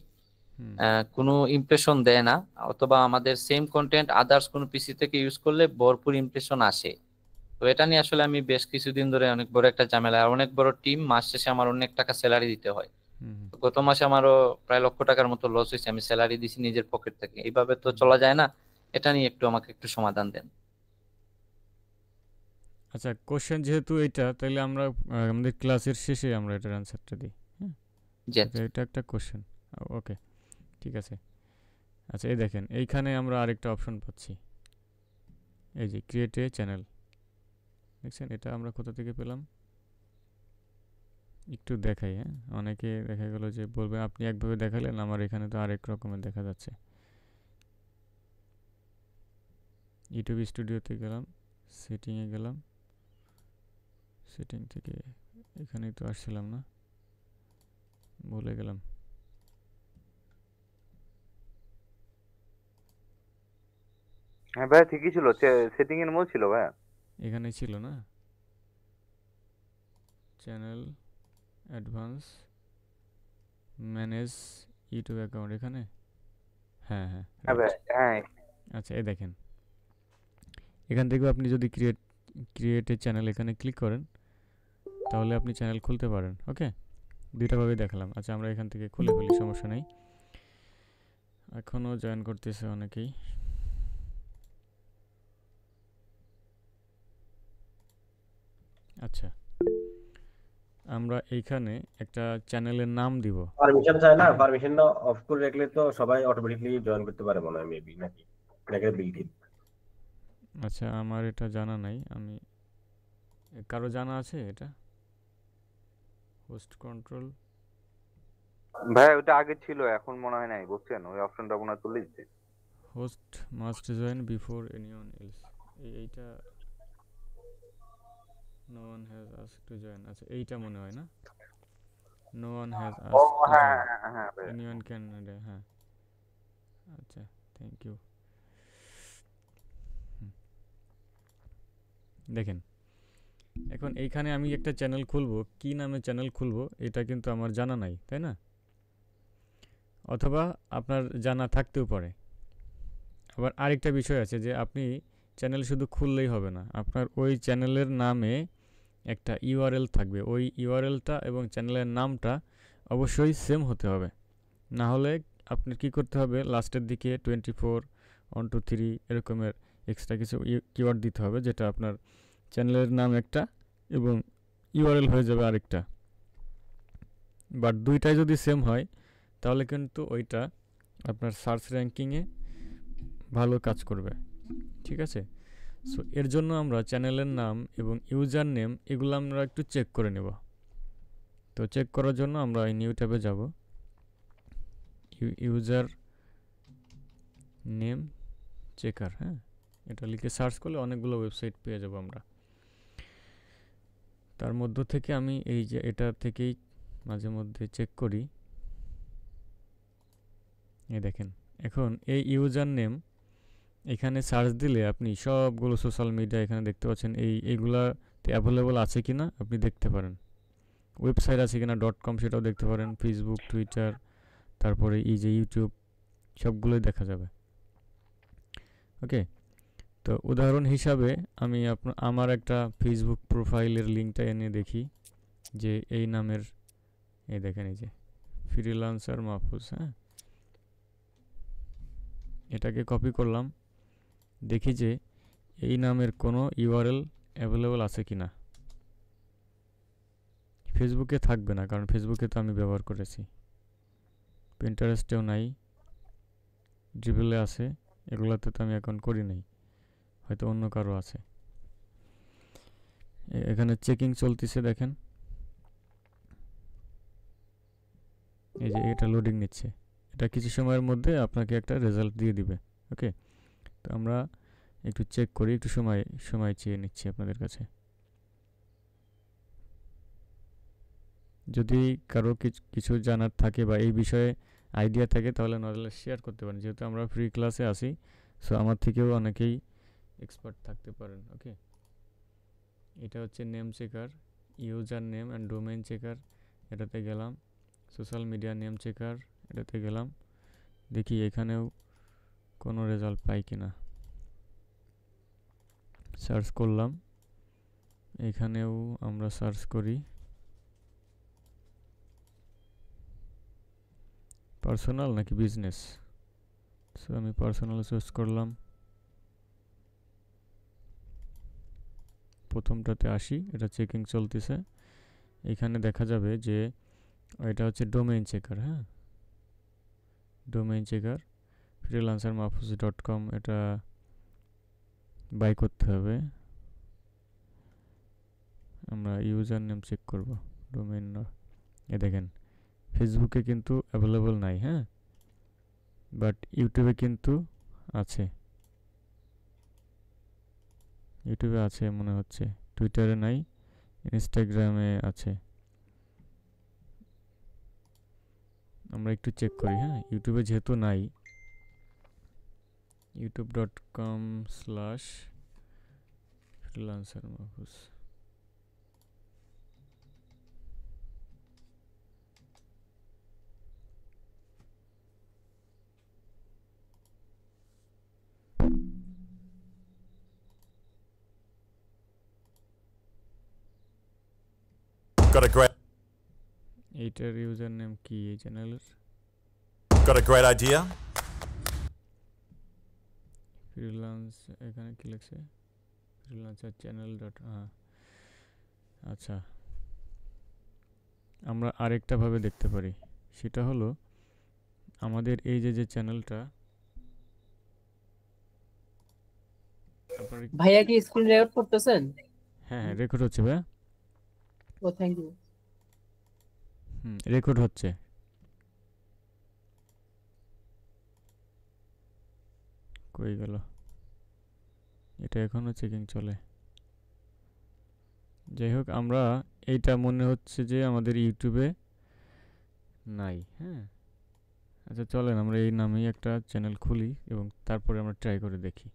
হুম, কোনো ইমপ্রেশন দেয় না, অথবা আমাদের সেম কন্টেন্ট আদার্স কোনো পিসি থেকে ইউজ করলে ভরপুর ইমপ্রেশন আসে। তো এটা নিয়ে আসলে আমি বেশ কিছুদিন ধরে অনেক বড় একটা ঝামেলা, আর অনেক বড় টিম, মাস শেষে আমার অনেক টাকা স্যালারি দিতে হয়। হুম হুম। তো গত মাসে আমারও প্রায় £1,00,000 মতো লস হয়েছে, আমি স্যালারি দিছি নিজের পকেট থেকে। এইভাবে তো চলা যায় না, এটা নিয়ে আমাকে একটু সমাধান দেন। আচ্ছা, কোশ্চেন যেহেতু এটা, তাহলে আমরা আমাদের ক্লাসের শেষে আমরা এটার অ্যান্সারটা দিই, হ্যাঁ? জি এটা এটা একটা কোশ্চেন, ওকে, ঠিক আছে। আচ্ছা, এই দেখেন এইখানে আমরা আরেকটা অপশন পাচ্ছি, এই যে ক্রিয়েট এ চ্যানেল, দেখছেন? এটা আমরা কোথা থেকে পেলাম একটু দেখাই, হ্যাঁ? অনেকে দেখা গেল যে বলবে আপনি একভাবে দেখালেন, আমার এখানে তো আরেক রকমের দেখা যাচ্ছে। ইউটিউব স্টুডিওতে গেলাম, সেটিংয়ে গেলাম, সেটিং থেকে এখানেই তো আসছিলাম না, ভুলে গেলাম। হ্যাঁ ভাই, ঠিকই ছিল, সেটিং এর মধ্যে ছিল ভাই। এখানে ছিল না, channel, advance, manage YouTube account, এখানে, হ্যাঁ হ্যাঁ হ্যাঁ রাইট। ভাই, হ্যাঁ। আচ্ছা, এই দেখেন এখান থেকেও আপনি যদি ক্রিয়েট এ চ্যানেল এখানে ক্লিক করেন, তাহলে আপনি চ্যানেল খুলতে পারেন। ওকে, দুইটা ভাবে দেখালাম। আচ্ছা, আমরা এখান থেকে খুলে ফেলি, সমস্যা নেই। এখনও জয়েন করতেছে অনেকেই। আচ্ছা, আমরা এইখানে একটা চ্যানেলের নাম দিব। পারমিশন চায় না, পারমিশনটা অফ করে রাখলে তো সবাই অটোমেটিকলি জয়েন করতে পারে মনে হয়, মেবি, নাকি নাকি বিল্ট ইন। আচ্ছা, আমার এটা জানা নাই, আমি কারো জানা আছে এটা? হোস্ট কন্ট্রোল ভাই ওটা আগে ছিল, এখন মনে হয় নাই, বুঝছেন? ওই অপশনটা মনে হয় তুলে দিচ্ছে। Host must join before anyone else, এইটা no one has asked to join. আচ্ছা, এইটা মনে হয় না, নো ওয়ান হ্যাজ ও আস্কড টু হ্যাঁ জয়েন, হ্যাঁ হ্যাঁ ভাই। এনিওয়ান ক্যান, হ্যাঁ। আচ্ছা, থ্যাংক ইউ। দেখেন এখন এইখানে আমি একটা চ্যানেল খুলবো, কি নামে চ্যানেল খুলবো এটা কিন্তু আমার জানা নাই, তাই না? অথবা আপনার জানা থাকতেও পারে। আবার আরেকটা বিষয় আছে যে আপনি চ্যানেল শুধু খুললেই হবে না, আপনার ওই চ্যানেলের নামে একটা ইউআরএল থাকবে, ওই ইউআরএলটা এবং চ্যানেলের নামটা অবশ্যই সেম হতে হবে। না হলে আপনার কি করতে হবে, লাস্টের দিকে 24 123 এরকমের এক্সট্রা কিছু কিওয়ার্ড দিতে হবে, যেটা আপনার চ্যানেলের নাম একটা এবং ইউআরএল হয়ে যাবে আরেকটা। বাট দুইটাই যদি সেম হয় তাহলে কিন্তু ওইটা আপনার সার্চ র্যাঙ্কিংয়ে ভালো কাজ করবে, ঠিক আছে? সো এর জন্য আমরা চ্যানেলের নাম এবং ইউজার নেম এগুলো আমরা একটু চেক করে নেব। তো চেক করার জন্য আমরা এই নিউ ট্যাবে যাব, ইউজার নেম চেকার, হ্যাঁ, এটা লিখে সার্চ করলে অনেকগুলো ওয়েবসাইট পেয়ে যাব আমরা। তার মধ্য থেকে আমি এই যে এটা থেকেই মাঝে মধ্যে চেক করি। এই দেখেন এখন এই ইউজার নেম এখানে সার্চ দিলে আপনি সবগুলো সোশ্যাল মিডিয়া এখানে দেখতে পাচ্ছেন, এইগুলাতে অ্যাভেলেবল আছে কিনা আপনি দেখতে পারেন, ওয়েবসাইট আছে কিনা .com সেটাও দেখতে পারেন, ফেসবুক, টুইটার, তারপরে এই যে ইউটিউব, সবগুলোই দেখা যাবে। ওকে, তো উদাহরণ হিসাবে আমি আমার একটা ফেসবুক প্রোফাইলের লিঙ্কটা এনে দেখি যে এই নামের, এই দেখেন এই যে ফ্রিল্যান্সার মাহফুজ, হ্যাঁ, এটাকে কপি করলাম, দেখি যে এই নামের কোনো ইউআরএল অ্যাভেলেবল আছে কিনা। ফেসবুকে থাকবে না, কারণ ফেসবুকে তো আমি ব্যবহার করেছি, পিন্টারেস্টেও নাই, ড্রিবলে আছে, এগুলোতে তো আমি এখন করি নাই, হয়তো অন্য কারো আছে। এখানে চেকিং চলতেছে দেখেন, এই যে এটা লোডিং নিচ্ছে, এটা কিছু সময়ের মধ্যে আপনাকে একটা রেজাল্ট দিয়ে দিবে। ওকে, তো আমরা একটু চেক করি, একটু সময় চেয়ে নিচ্ছি আপনাদের কাছে। যদি কারো কিছু জানার থাকে বা এই বিষয়ে আইডিয়া থাকে তাহলে নলেজ শেয়ার করতে পারেন, যেহেতু আমরা ফ্রি ক্লাসে আসি, সো আমার থেকেও অনেকেই এক্সপার্ট থাকতে পারেন। ওকে, এটা হচ্ছে name checker, user name and domain checker, এটাতে গেলাম। সোশ্যাল মিডিয়া নেম চেকার, এটাতে গেলাম। দেখি এখানেও কোনো রেজাল্ট পাই কিনা, সার্চ করলাম, এখানেও আমরা সার্চ করি পার্সোনাল নাকি বিজনেস, সো আমি পার্সোনাল সার্চ করলাম, প্রথমটাতে আসি, এটা চেকিং চলতেছে। এখানে দেখা যাবে যে এটা হচ্ছে ডোমেইন চেকার। হ্যাঁ, ডোমেইন চেকার freelancermahfuz.com, এটা বাই করতে হবে। আমরা ইউজার নেম চেক করব, ডোমেইন না। এ দেখেন ফেসবুকে কিন্তু অ্যাভেলেবল নাই, হ্যাঁ, বাট ইউটিউবে কিন্তু আছে, ইউটিউবে আছে মনে হচ্ছে, টুইটারে নাই, ইনস্টাগ্রামে আছে। আমরা একটু চেক করি। হ্যাঁ, ইউটিউবে যেহেতু নাই, youtube.com/freelancermahfuz, Got a great এইটার ইউজার নেম কি এই চ্যানেলের? got a great idea? Freelance, এখানে কি লিখছে? ফ্রিল্যান্সার চ্যানেল ডট, আচ্ছা, আমরা আরেকটা ভাবে দেখতে পারি, সেটা হলো আমাদের এই যে চ্যানেলটা, ভাইয়া কি স্ক্রিন রেকর্ড করতেছেন? হ্যাঁ রেকর্ড হচ্ছে ভাই। ও থ্যাংক ইউ। রেকর্ড হচ্ছে। কই গেল? এটা এখনো চেকিং চলে। যাই হোক, আমরা এইটা মনে হচ্ছে যে আমাদের ইউটিউবে নাই। হ্যাঁ, আচ্ছা চলেন আমরা এই নামেই একটা চ্যানেল খুলি এবং তারপরে আমরা ট্রাই করে দেখি।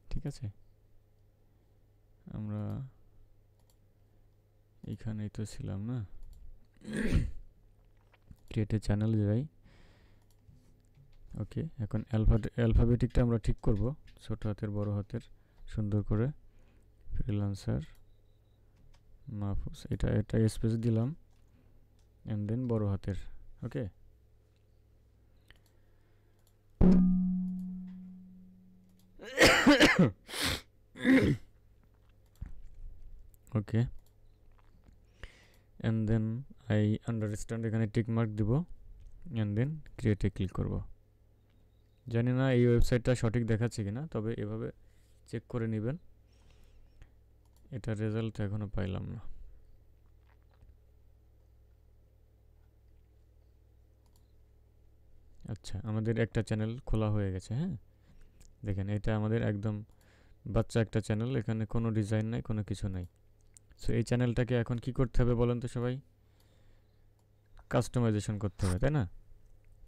ঠিক আছে, আমরা এইখানেই তো ছিলাম না, ক্রিয়েট এ চ্যানেল যাই। ওকে, এখন অ্যালফাবেটিকটা আমরা ঠিক করব, ছোট হাতের বড় হাতের সুন্দর করে। ফ্রিল্যান্সার মাহফুজ, এটা স্পেস দিলাম, এন্ড দেন বড় হাতের। ওকে, ওকে, এন্ড দেন আই আন্ডারস্ট্যান্ড, এখানে টিক মার্ক দিব, এন্ড দেন ক্রিয়েটে ক্লিক করব। জানি না এই ওয়েবসাইটটা সঠিক দেখাচ্ছে কিনা, তবে এভাবে চেক করে নেবেন। এটা রেজাল্ট এখনো পাইলাম না। আচ্ছা, আমাদের একটা চ্যানেল খোলা হয়ে গেছে। হ্যাঁ, দেখেন এটা আমাদের একদম বাচ্চা একটা চ্যানেল, এখানে কোনো ডিজাইন নাই, কোনো কিছু নাই। সো এই চ্যানেলটাকে এখন কি করতে হবে বলেন তো সবাই? কাস্টমাইজেশন করতে হবে, তাই না?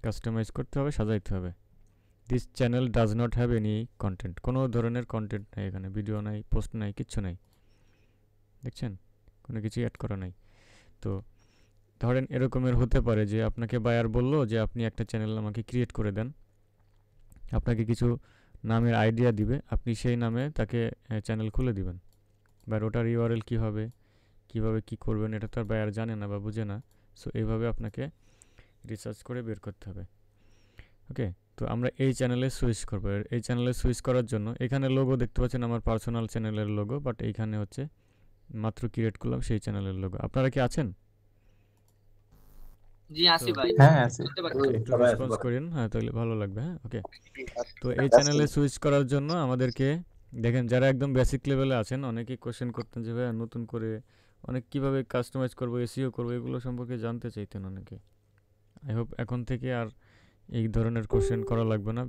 কাস্টমাইজ করতে হবে, সাজাইতে হবে। This channel does not have any content, কোনো ধরনের কন্টেন্ট নাই এখানে, ভিডিও নাই, পোস্ট নাই, কিচ্ছু নাই। দেখছেন, কোনো কিছু অ্যাড করা নাই। তো ধরেন এরকমের হতে পারে যে আপনাকে বায়ার বললো যে আপনি একটা চ্যানেল আমাকে ক্রিয়েট করে দেন, আপনাকে কিছু নামের আইডিয়া দিবে, আপনি সেই নামে তাকে চ্যানেল খুলে দিবেন। বা ওটার ইউআরএল কী হবে, কীভাবে কী করবেন, এটা তো আর বায়ার জানে না বা বুঝে না। সো এইভাবে আপনাকে রিসার্চ করে বের করতে হবে। ওকে, তো আমরা এই চ্যানেলে সুইচ করবো। এই চ্যানেলে সুইচ করার জন্য এখানে লোগো দেখতে পাচ্ছেন, আমার পার্সোনাল চ্যানেলের লোগো, বাট এইখানে হচ্ছে মাত্র ক্রিয়েট করলাম সেই চ্যানেলের লোগো। আপনারা কি আছেন? জি আসি ভাই, হ্যাঁ আছে। শুনতে পাচ্ছি। আচ্ছা, একটু সবাই আছে রেসপন্স বলেন। করেন, হ্যাঁ তাহলে ভালো লাগবে। হ্যাঁ ওকে। তো এই চ্যানেলে সুইচ করার জন্য আমাদেরকে দেখেন, যারা একদম বেসিক লেভেলে আছেন অনেকেই কোশ্চেন করতেন যে ভাইয়া নতুন করে অনেক কিভাবে কাস্টমাইজ করবো, এসইও করবো, এগুলো সম্পর্কে জানতে চাইতেন অনেকে। আই হোপ এখন থেকে আর এই ধরনের কোশ্চেন করা লাগবে না,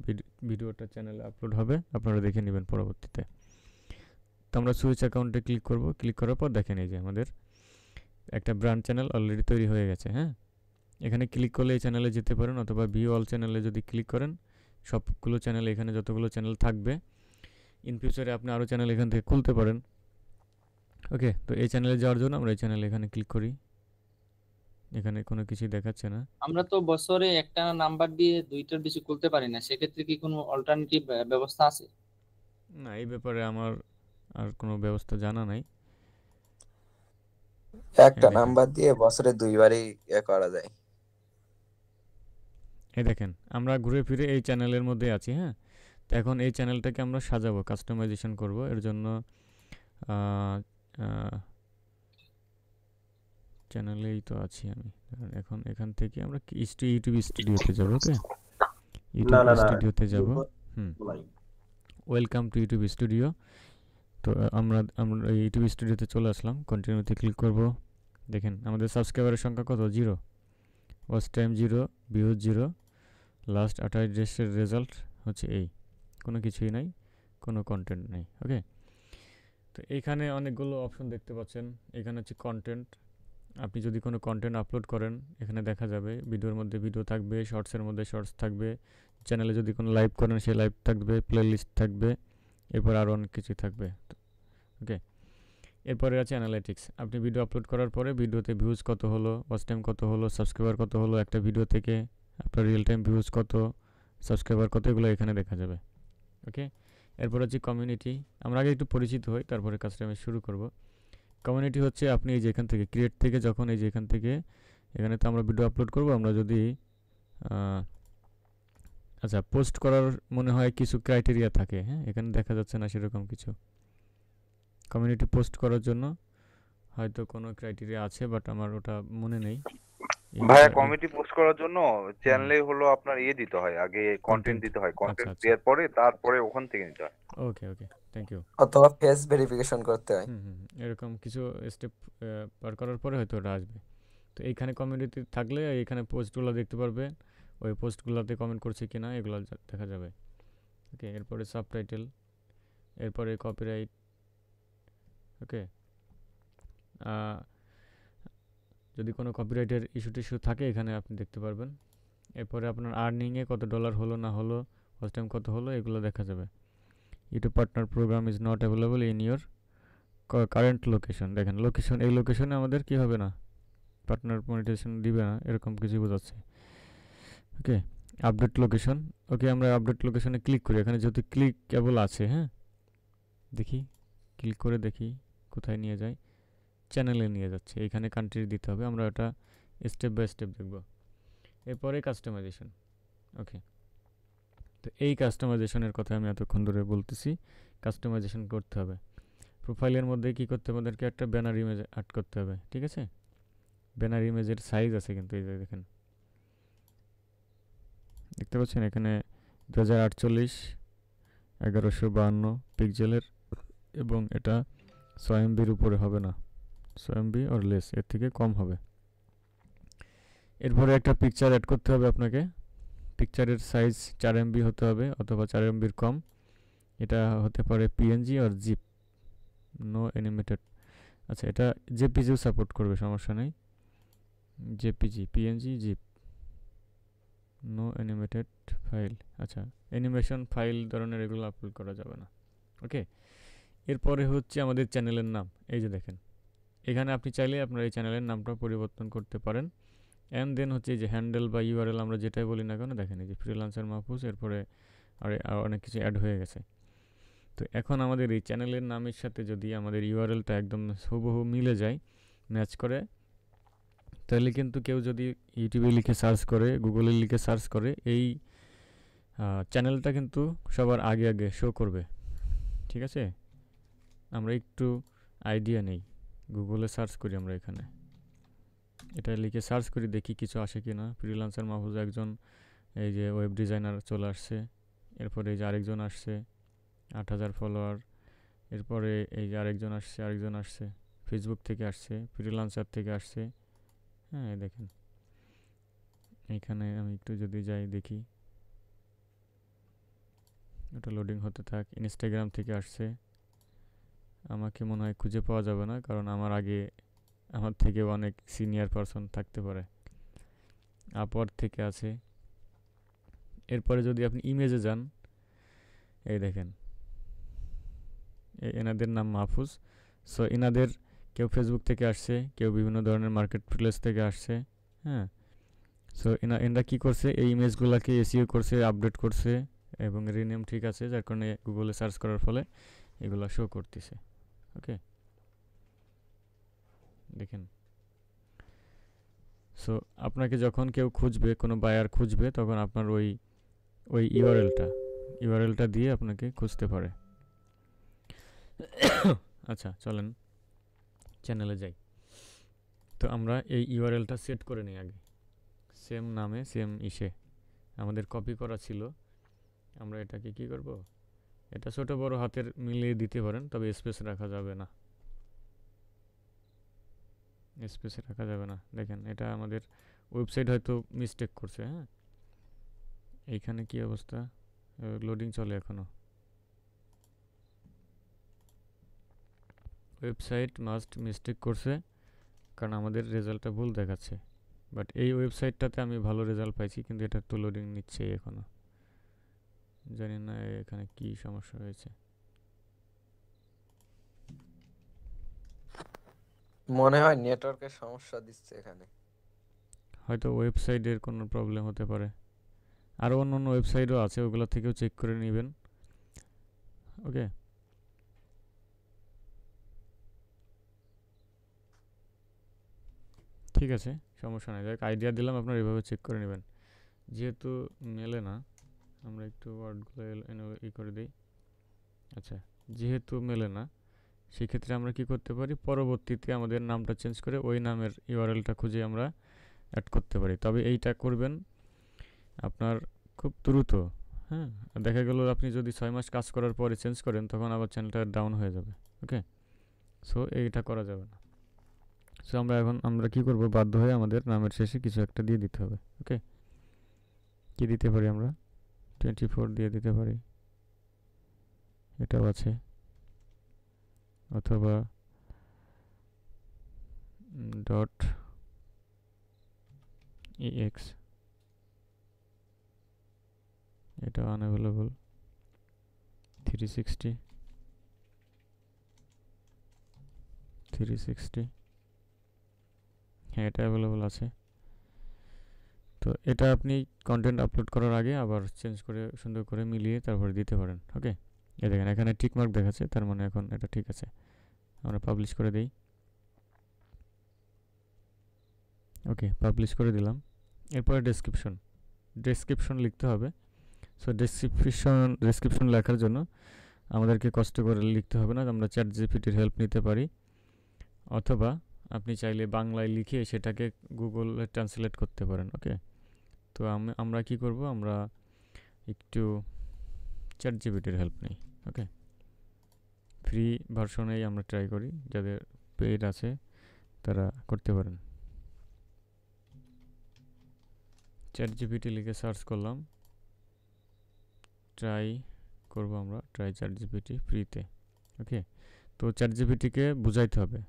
ভিডিওটা চ্যানেলে আপলোড হবে, আপনারা দেখে নেবেন পরবর্তীতে। তো আমরা সুইচ অ্যাকাউন্টে ক্লিক করব, ক্লিক করার পর দেখেন এই যে আমাদের একটা ব্র্যান্ড চ্যানেল অলরেডি তৈরি হয়ে গেছে। হ্যাঁ, এখানে ক্লিক করলে এই চ্যানেলে যেতে পারেন, অথবা ভিউ অল চ্যানেলে যদি ক্লিক করেন সবগুলো চ্যানেল, এখানে যতগুলো চ্যানেল থাকবে ইন ফিউচারে আপনি আরও চ্যানেল এখান থেকে খুলতে পারেন। ওকে, তো এই চ্যানেলে যাওয়ার জন্য আমরা এই চ্যানেলে এখানে ক্লিক করি। এখানে কোনো কিছুই দেখাচ্ছে না। আমরা তো বছরে একটা নাম্বার দিয়ে দুইটার বেশি খুলতে পারি না, সেক্ষেত্রে কি কোনো অল্টারনেটিভ ব্যবস্থা আছে? না, এই ব্যাপারে আমার আর কোনো ব্যবস্থা জানা নাই। একটা দেখেন, নাম্বার দিয়ে বছরে 2বারই করা যায়। এই দেখেন আমরা ঘুরে ফিরে এই চ্যানেলের মধ্যে আছি। হ্যাঁ, তো এখন এই চ্যানেলটাকে আমরা সাজাবো, কাস্টমাইজেশন করব। এর জন্য চ্যানেলেই তো আছি আমি। এখন এখান থেকে আমরা ইউটিউব স্টুডিওতে যাব। ওকে, না ইউটিউব না না স্টুডিওতে যাব। হুম, ভাই ওয়েলকাম টু ইউটিউব স্টুডিও। তো আমরা আমরা ইউটিউব স্টুডিওতে চলে আসলাম, কন্টিনিউতে ক্লিক করব। দেখেন আমাদের সাবস্ক্রাইবারের সংখ্যা কত? 0। ওয়াচ টাইম 0, ভিউজ 0, লাস্ট 28 ডেজের রেজাল্ট হচ্ছে এই, কোনো কিছুই নাই, কোনো কন্টেন্ট নেই। ওকে, তো এইখানে অনেকগুলো অপশন দেখতে পাচ্ছেন। এখানে হচ্ছে কন্টেন্ট, আপনি যদি কোনো কন্টেন্ট আপলোড করেন এখানে দেখা যাবে, ভিডিওর মধ্যে ভিডিও থাকবে, শর্টসের মধ্যে শর্টস থাকবে, চ্যানেলে যদি কোনো লাইভ করেন সেই লাইভ থাকবে, প্লে লিস্ট থাকবে, এরপর আরও অনেক কিছু থাকবে। ওকে, এরপরে আছে অ্যানালিটিক্স। আপনি ভিডিও আপলোড করার পরে ভিডিওতে ভিউজ কত হলো, ওয়াচ টাইম কত হলো, সাবস্ক্রাইবার কত হলো একটা ভিডিও থেকে, আপনার রিয়েল টাইম ভিউজ কত, সাবস্ক্রাইবার কত, এগুলো এখানে দেখা যাবে। ওকে, এরপর হচ্ছে কমিউনিটি। আমরা আগে একটু পরিচিত হই, তারপরে কাজটা আমি শুরু করব। কমিউনিটি হচ্ছে আপনি এই যে এখান থেকে ক্রিয়েট থেকে, যখন এই যে এখান থেকে এখানে তো আমরা ভিডিও আপলোড করব, আমরা যদি আচ্ছা পোস্ট করার মনে হয় কিছু ক্রাইটেরিয়া থাকে। হ্যাঁ, এখানে দেখা যাচ্ছে না সেরকম কিছু। কমিউনিটি পোস্ট করার জন্য হয়তো কোনো ক্রাইটেরিয়া আছে, বাট আমার ওটা মনে নেই। ভাইয়া কমিটি পোস্ট করার জন্য চ্যানেলে হলো আপনার দিতে হয়, আগে কন্টেন্ট দিতে হয়, আচ্ছা কন্টেন্ট আচ্ছা, দেওয়ার পরে তারপরে ওখান থেকে নিতে হয়। ওকে ওকে, থ্যাংক ইউ। অথবা ফেস ভেরিফিকেশন করতে হয়। এরকম কিছু স্টেপ পার করার পরে হয়তো ওটা আসবে। তো এইখানে কমিউনিটি থাকলে এইখানে পোস্টগুলো দেখতে পারবে, ওই পোস্টগুলোতে কমেন্ট করছে কিনা এগুলো দেখা যাবে। ওকে, এরপরে সাবটাইটেল, এরপরে কপিরাইট। ওকে, যদি কোনো কপিরাইটের ইস্যু থাকে এখানে আপনি দেখতে পারবেন। এরপরে আপনার আর্নিংয়ে কত ডলার হলো না হলো, ফার্স্ট টাইম কত হলো, এগুলো দেখা যাবে। YouTube partner program is not available in your current location. দেখেন লোকেশন, এই লোকেশনে আমাদের কি হবে না, পার্টনার মনিটাইজেশন দিবে না, এরকম কিছু বোঝাচ্ছে। ওকে, আপডেট লোকেশন। ওকে, আমরা আপডেট লোকেশনে ক্লিক করি। এখানে যেহেতু ক্লিক কেবল আছে, হ্যাঁ দেখি, ক্লিক করে দেখি কোথায় নিয়ে যায়, চ্যানেলে নিয়ে যাচ্ছে। এখানে কান্ট্রি দিতে হবে, আমরা ওটা স্টেপ বাই স্টেপ দেখব। এরপরে কাস্টমাইজেশন। ওকে, তো এই কাস্টমাইজেশনের কথা আমি এতক্ষণ ধরে বলতেছি। কাস্টমাইজেশন করতে হবে, প্রোফাইলের মধ্যে কি করতে হবে, আমাদেরকে একটা ব্যানার ইমেজ অ্যাড করতে হবে। ঠিক আছে, ব্যানার ইমেজের সাইজ আছে কিন্তু এই যে দেখেন, দেখতে পাচ্ছেন এখানে 2048 1152 পিক্সেলের, এবং এটা 6 MBর উপরে হবে না, 6 MB অর লেস, এর থেকে কম হবে। এরপরে একটা পিকচার অ্যাড করতে হবে আপনাকে, পিকচারের সাইজ 4 MB হতে হবে অথবা 4 MBর কম। এটা হতে পারে PNG আর জিপ, নো অ্যানিমেটেড। আচ্ছা, এটা জেপিজিও সাপোর্ট করবে, সমস্যা নেই। JPG, PNG, GIF, no animated file. আচ্ছা, অ্যানিমেশন ফাইল ধরনের এগুলো আপলোড করা যাবে না। ওকে, এরপরে হচ্ছে আমাদের চ্যানেলের নাম। এই যে দেখেন এখানে আপনি চাইলে আপনার এই চ্যানেলের নামটা পরিবর্তন করতে পারেন। অ্যান্ড দেন হচ্ছে এই যে হ্যান্ডেল বা ইউআরএল, আমরা যেটাই বলি না কেন, দেখেন এই যে ফ্রিল্যান্সার মাহফুজ, এরপরে আর অনেক কিছু অ্যাড হয়ে গেছে। তো এখন আমাদের এই চ্যানেলের নামের সাথে যদি আমাদের ইউআরএলটা একদম হুবহু মিলে যায়, ম্যাচ করে, তাহলে কিন্তু কেউ যদি ইউটিউবে লিখে সার্চ করে, গুগলে লিখে সার্চ করে, এই চ্যানেলটা কিন্তু সবার আগে আগে শো করবে। ঠিক আছে, আমরা একটু আইডিয়া নেই, গুগলে সার্চ করি আমরা এখানে। এটা লিখে সার্চ করি দেখি কিছু আসে কি না। ফ্রিল্যান্সার মাহফুজ একজন, এই যে ওয়েব ডিজাইনার চলে আসছে। এরপরে এই যে আরেকজন আসছে 8,000 ফলোয়ার। এরপরে এই যে আরেকজন আসছে ফেসবুক থেকে আসছে, ফ্রিল্যান্সার থেকে আসছে। হ্যাঁ এই দেখেন এইখানে আমি একটু যদি যাই দেখি, ওটা লোডিং হতে থাক। ইনস্টাগ্রাম থেকে আসছে, আমাকে মনে হয় খুঁজে পাওয়া যাবে না, কারণ আমার থেকে অনেক সিনিয়র পারসন থাকতে পারে। আপওয়ার্ক থেকে আছে। এরপরে যদি আপনি ইমেজে যান, এই দেখেন এনাদের নাম মাহফুজ। সো এনাদের কেউ ফেসবুক থেকে আসছে, কেউ বিভিন্ন ধরনের মার্কেট প্লেস থেকে আসছে। হ্যাঁ, সো এনারা কী করছে, এই ইমেজগুলোকে এসইও করছে, আপডেট করছে এবং রিনেম ঠিক আছে, যার কারণে গুগলে সার্চ করার ফলে এগুলো শো করতেছে। ওকে, দেখেন। সো আপনাকে যখন কেউ খুঁজবে, কোনো বায়ার খুঁজবে, তখন আপনার ওই ইউআরএলটা দিয়ে আপনাকে খুঁজতে পারে। আচ্ছা চলেন চ্যানেলে যাই। তো আমরা এই ইউআরএলটা সেট করে নিই আগে, সেম নামে সেম আমাদের কপি করা ছিল। আমরা এটাকে কি করব, এটা ছোট বড় হাতের মিলিয়ে দিতে পারেন, তবে স্পেস রাখা যাবে না, স্পেসে রাখা যাবে না। দেখেন এটা আমাদের ওয়েবসাইট হয়তো মিস্টেক করছে। হ্যাঁ, এইখানে কি অবস্থা, লোডিং চলে এখনো। ওয়েবসাইট মাস্ট মিস্টেক করছে, কারণ আমাদের রেজাল্টটা ভুল দেখাচ্ছে। বাট এই ওয়েবসাইটটাতে আমি ভালো রেজাল্ট পাইছি, কিন্তু এটা তো লোডিং নিচ্ছে এখনো, জানি না এখানে কি সমস্যা হয়েছে। মনে হয় নেটওয়ার্কের সমস্যা দিচ্ছে এখানে। হয়তো ওয়েবসাইটের কোনো প্রবলেম হতে পারে। আরও অন্য ওয়েবসাইটও আছে, ওগুলো থেকেও চেক করে নেবেন। ওকে, ঠিক আছে, সমস্যা নেই। দেখ আইডিয়া দিলাম, আপনারা এভাবে চেক করে নেবেন। যেহেতু মেলে না, আমরা একটু ওয়ার্ডগুলো করে দিই। আচ্ছা, যেহেতু মেলে না, সেক্ষেত্রে আমরা কি করতে পারি, পরবর্তীতে আমাদের নামটা চেঞ্জ করে ওই নামের ইউআরএলটা খুঁজে আমরা অ্যাড করতে পারি। তবে এইটা করবেন আপনার খুব দ্রুত। হ্যাঁ, দেখা গেল আপনি যদি 6 মাস কাজ করার পরে চেঞ্জ করেন, তখন আবার চ্যানেলটা ডাউন হয়ে যাবে। ওকে, সো এইটা করা যাবে না। সো আমরা কি করব, বাধ্য হয়ে আমাদের নামের শেষে কিছু একটা দিয়ে দিতে হবে। ওকে, কি দিতে পারি আমরা, 24 দিয়ে দিতে পারি, এটাও আছে, অথবা .ex, এটা আনঅ্যাভেলেবল। 360 হ্যাঁ, এটা অ্যাভেলেবল আছে। তো এটা আপনি কন্টেন্ট আপলোড করার আগে আবার চেঞ্জ করে সুন্দর করে মিলিয়ে তারপরে দিতে পারেন। ওকে, এই দেখেন এখানে টিক মার্ক দেখাচ্ছে, তার মানে এখন এটা ঠিক আছে। আমরা পাবলিশ করে দিই। ওকে, পাবলিশ করে দিলাম। এরপরে ডেসক্রিপশন লিখতে হবে। সো ডেসক্রিপশন লেখার জন্য আমাদেরকে কষ্ট করে লিখতে হবে না, আমরা চ্যাট জিপিটির হেল্প নিতে পারি, অথবা আপনি চাইলে বাংলায় লিখে সেটাকে গুগলে ট্রান্সলেট করতে পারেন। ওকে, তো আমরা কি করব, আমরা একটু চ্যাট জিপিটির হেল্প নিই। ওকে, ফ্রি ভার্সনেই আমরা ট্রাই করি, যাদের পেইড আছে তারা করতে পারেন। চ্যাট জিপিটি লিখে সার্চ করলাম, ট্রাই চ্যাট জিপিটি ফ্রিতে। ওকে, তো চ্যাট জিপিটিকে বুঝাইতে হবে,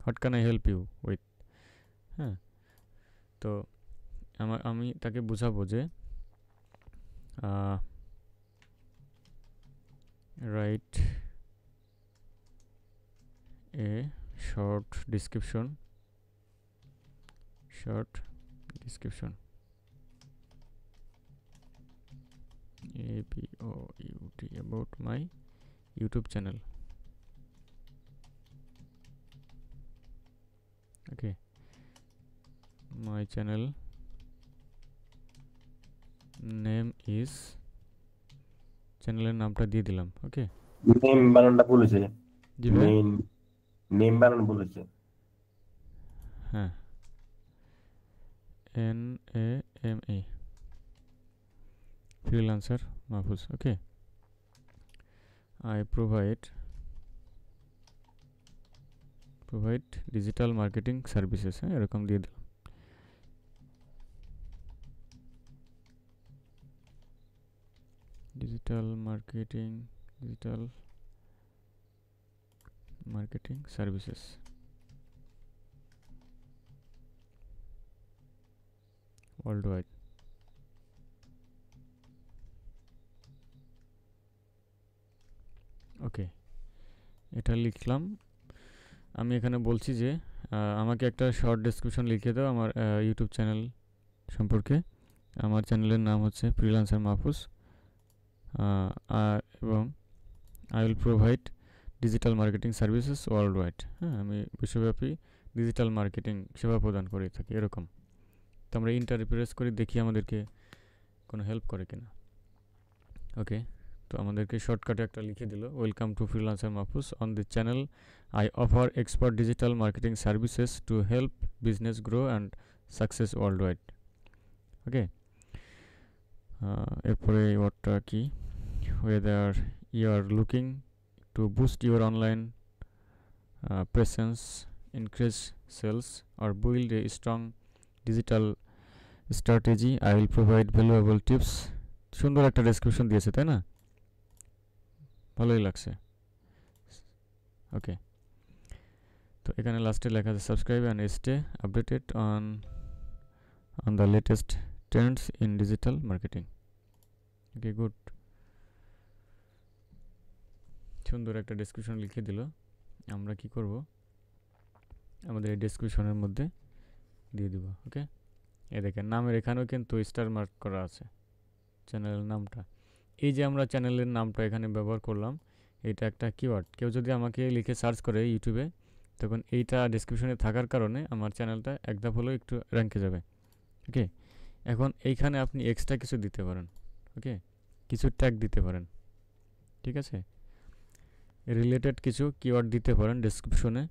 what can I help you with. হ্যাঁ, তো আমি তাকে বুঝাবো যে write a short description about my YouTube channel. Okay, my channel name is, চ্যানেলের নামটা দিয়ে দিলাম। ওকে, নেম বানানটা ভুল হয়েছে, জি ভাই, নেম বানান ভুল হয়েছে। হ্যাঁ NAME, freelancer Mahfuz. Okay, I provide digital marketing services, এরকম দিয়ে দিলাম। digital marketing services worldwide. ওকে, এটা লিখলাম। আমি এখানে বলছি যে আমাকে একটা শর্ট ডেসক্রিপশন লিখে দাও আমার ইউটিউব চ্যানেল সম্পর্কে। আমার চ্যানেলের নাম হচ্ছে ফ্রিল্যান্সার মাহফুজ, এবং I will provide digital marketing services world wide. হ্যাঁ, আমি বিশ্বব্যাপী ডিজিটাল মার্কেটিং সেবা প্রদান করে থাকি, এরকম। তো আমরা ইন্টারপ্রেস করে দেখি আমাদেরকে কোনো হেল্প করে কিনা। ওকে, তো আমাদেরকে শর্টকাটে একটা লিখে দিল, welcome to freelancer Mahfuz. On this channel I offer expert digital marketing services to help business grow and success world wide. Okay, এরপরে ওয়ার্ডটা কি, whether you are looking to boost your online presence, increase sales, or build a strong digital strategy, I will provide valuable tips. সুন্দর একটা description দিয়েছে, তাই না? ভালোই লাগছে। ওকে, তো এখানে লাস্টে লেখা আছে subscribe and stay updated on the latest trends in digital marketing. Okay, good. সুন্দর একটা ডেসক্রিপশন লিখে দিল। আমরা কি করব, আমাদের এই ডেসক্রিপশনের মধ্যে দিয়ে দিব। ওকে, এই দেখেন নামের এখানেও কিন্তু স্টার মার্ক করা আছে চ্যানেলের নামটা। এই যে আমরা চ্যানেলের নামটা এখানে ব্যবহার করলাম, এটা একটা কিওয়ার্ড। কেউ যদি আমাকে লিখে সার্চ করে ইউটিউবে, তখন এইটা ডেসক্রিপশনে থাকার কারণে আমার চ্যানেলটা এক ধাপ হলেও একটু র্যাঙ্কে যাবে। ওকে, এখন এইখানে আপনি এক্সট্রা কিছু দিতে পারেন। ওকে, কিছু ট্যাগ দিতে পারেন, ঠিক আছে? রিলেটেড কিছু কিওয়ার্ড দিতে পারেন ডেসক্রিপশনে।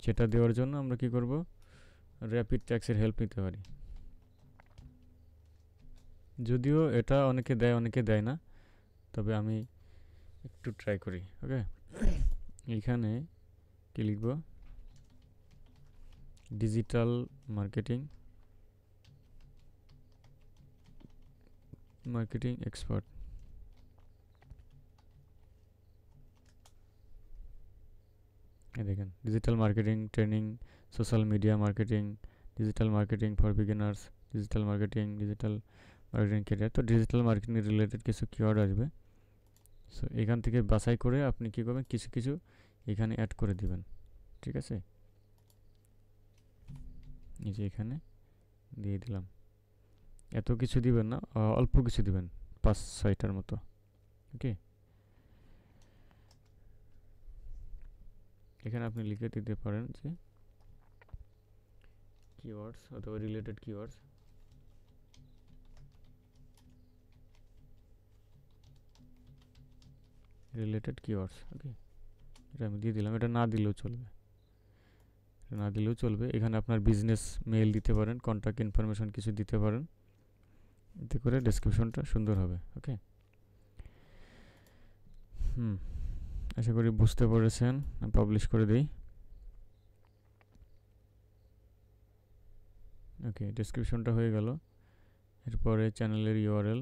সেটা দেওয়ার জন্য আমরা কি করব, র্যাপিড ট্যাক্সের হেল্প নিতে পারি। যদিও এটা অনেকে দেয় অনেকে দেয় না, তবে আমি একটু ট্রাই করি। ওকে, এইখানে কি লিখব, ডিজিটাল মার্কেটিং এক্সপার্ট। দেখেন digital marketing training, social media marketing, digital marketing for beginners, digital marketing career. তো ডিজিটাল মার্কেটিং রিলেটেড কিছু কিওয়ার্ড আসবে। সো এখান থেকে বাছাই করে আপনি কী করবেন, কিছু কিছু এখানে অ্যাড করে দিবেন, ঠিক আছে? এই যে এখানে দিয়ে দিলাম। এত কিছু দিবেন না, অল্প কিছু দিবেন, 5-6টার মতো। ওকে, এখানে আপনি লিখে দিতে পারেন যে কিওয়ার্ডস অথবা রিলেটেড কিওয়ার্ডস। ওকে, এটা আমি দিয়ে দিলাম। এটা না দিলেও চলবে, এখানে আপনার বিজনেস মেইল দিতে পারেন, কন্ট্যাক্ট ইনফরমেশন কিছু দিতে পারেন, এতে করে ডেসক্রিপশনটা সুন্দর হবে। ওকে, আশা করি বুঝতে পেরেছেন। পাবলিশ করে দেই। ওকে, ডেসক্রিপশনটা হয়ে গেল। এরপরে চ্যানেলের ইউআরএল,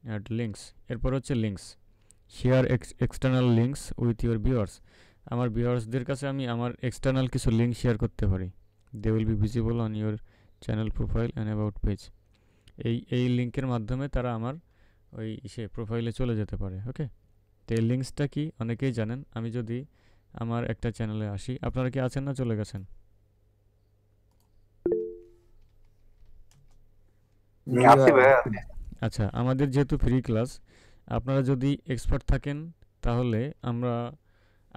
অ্যাড লিঙ্কস। এরপর হচ্ছে links, share external links with your viewers. আমার ভিউয়ার্সদের কাছে আমি আমার এক্সটার্নাল কিছু লিঙ্ক শেয়ার করতে পারি। They will be visible on your channel profile and about page. এই লিঙ্কের মাধ্যমে তারা আমার ওই প্রোফাইলে চলে যেতে পারে। ওকে, তো এই লিঙ্কসটা কি অনেকেই জানেন। আমি যদি আমার একটা চ্যানেলে আসি, আপনারা কি আছেন না চলে গেছেন? আচ্ছা, আমাদের যেহেতু ফ্রি ক্লাস, আপনারা যদি এক্সপার্ট থাকেন তাহলে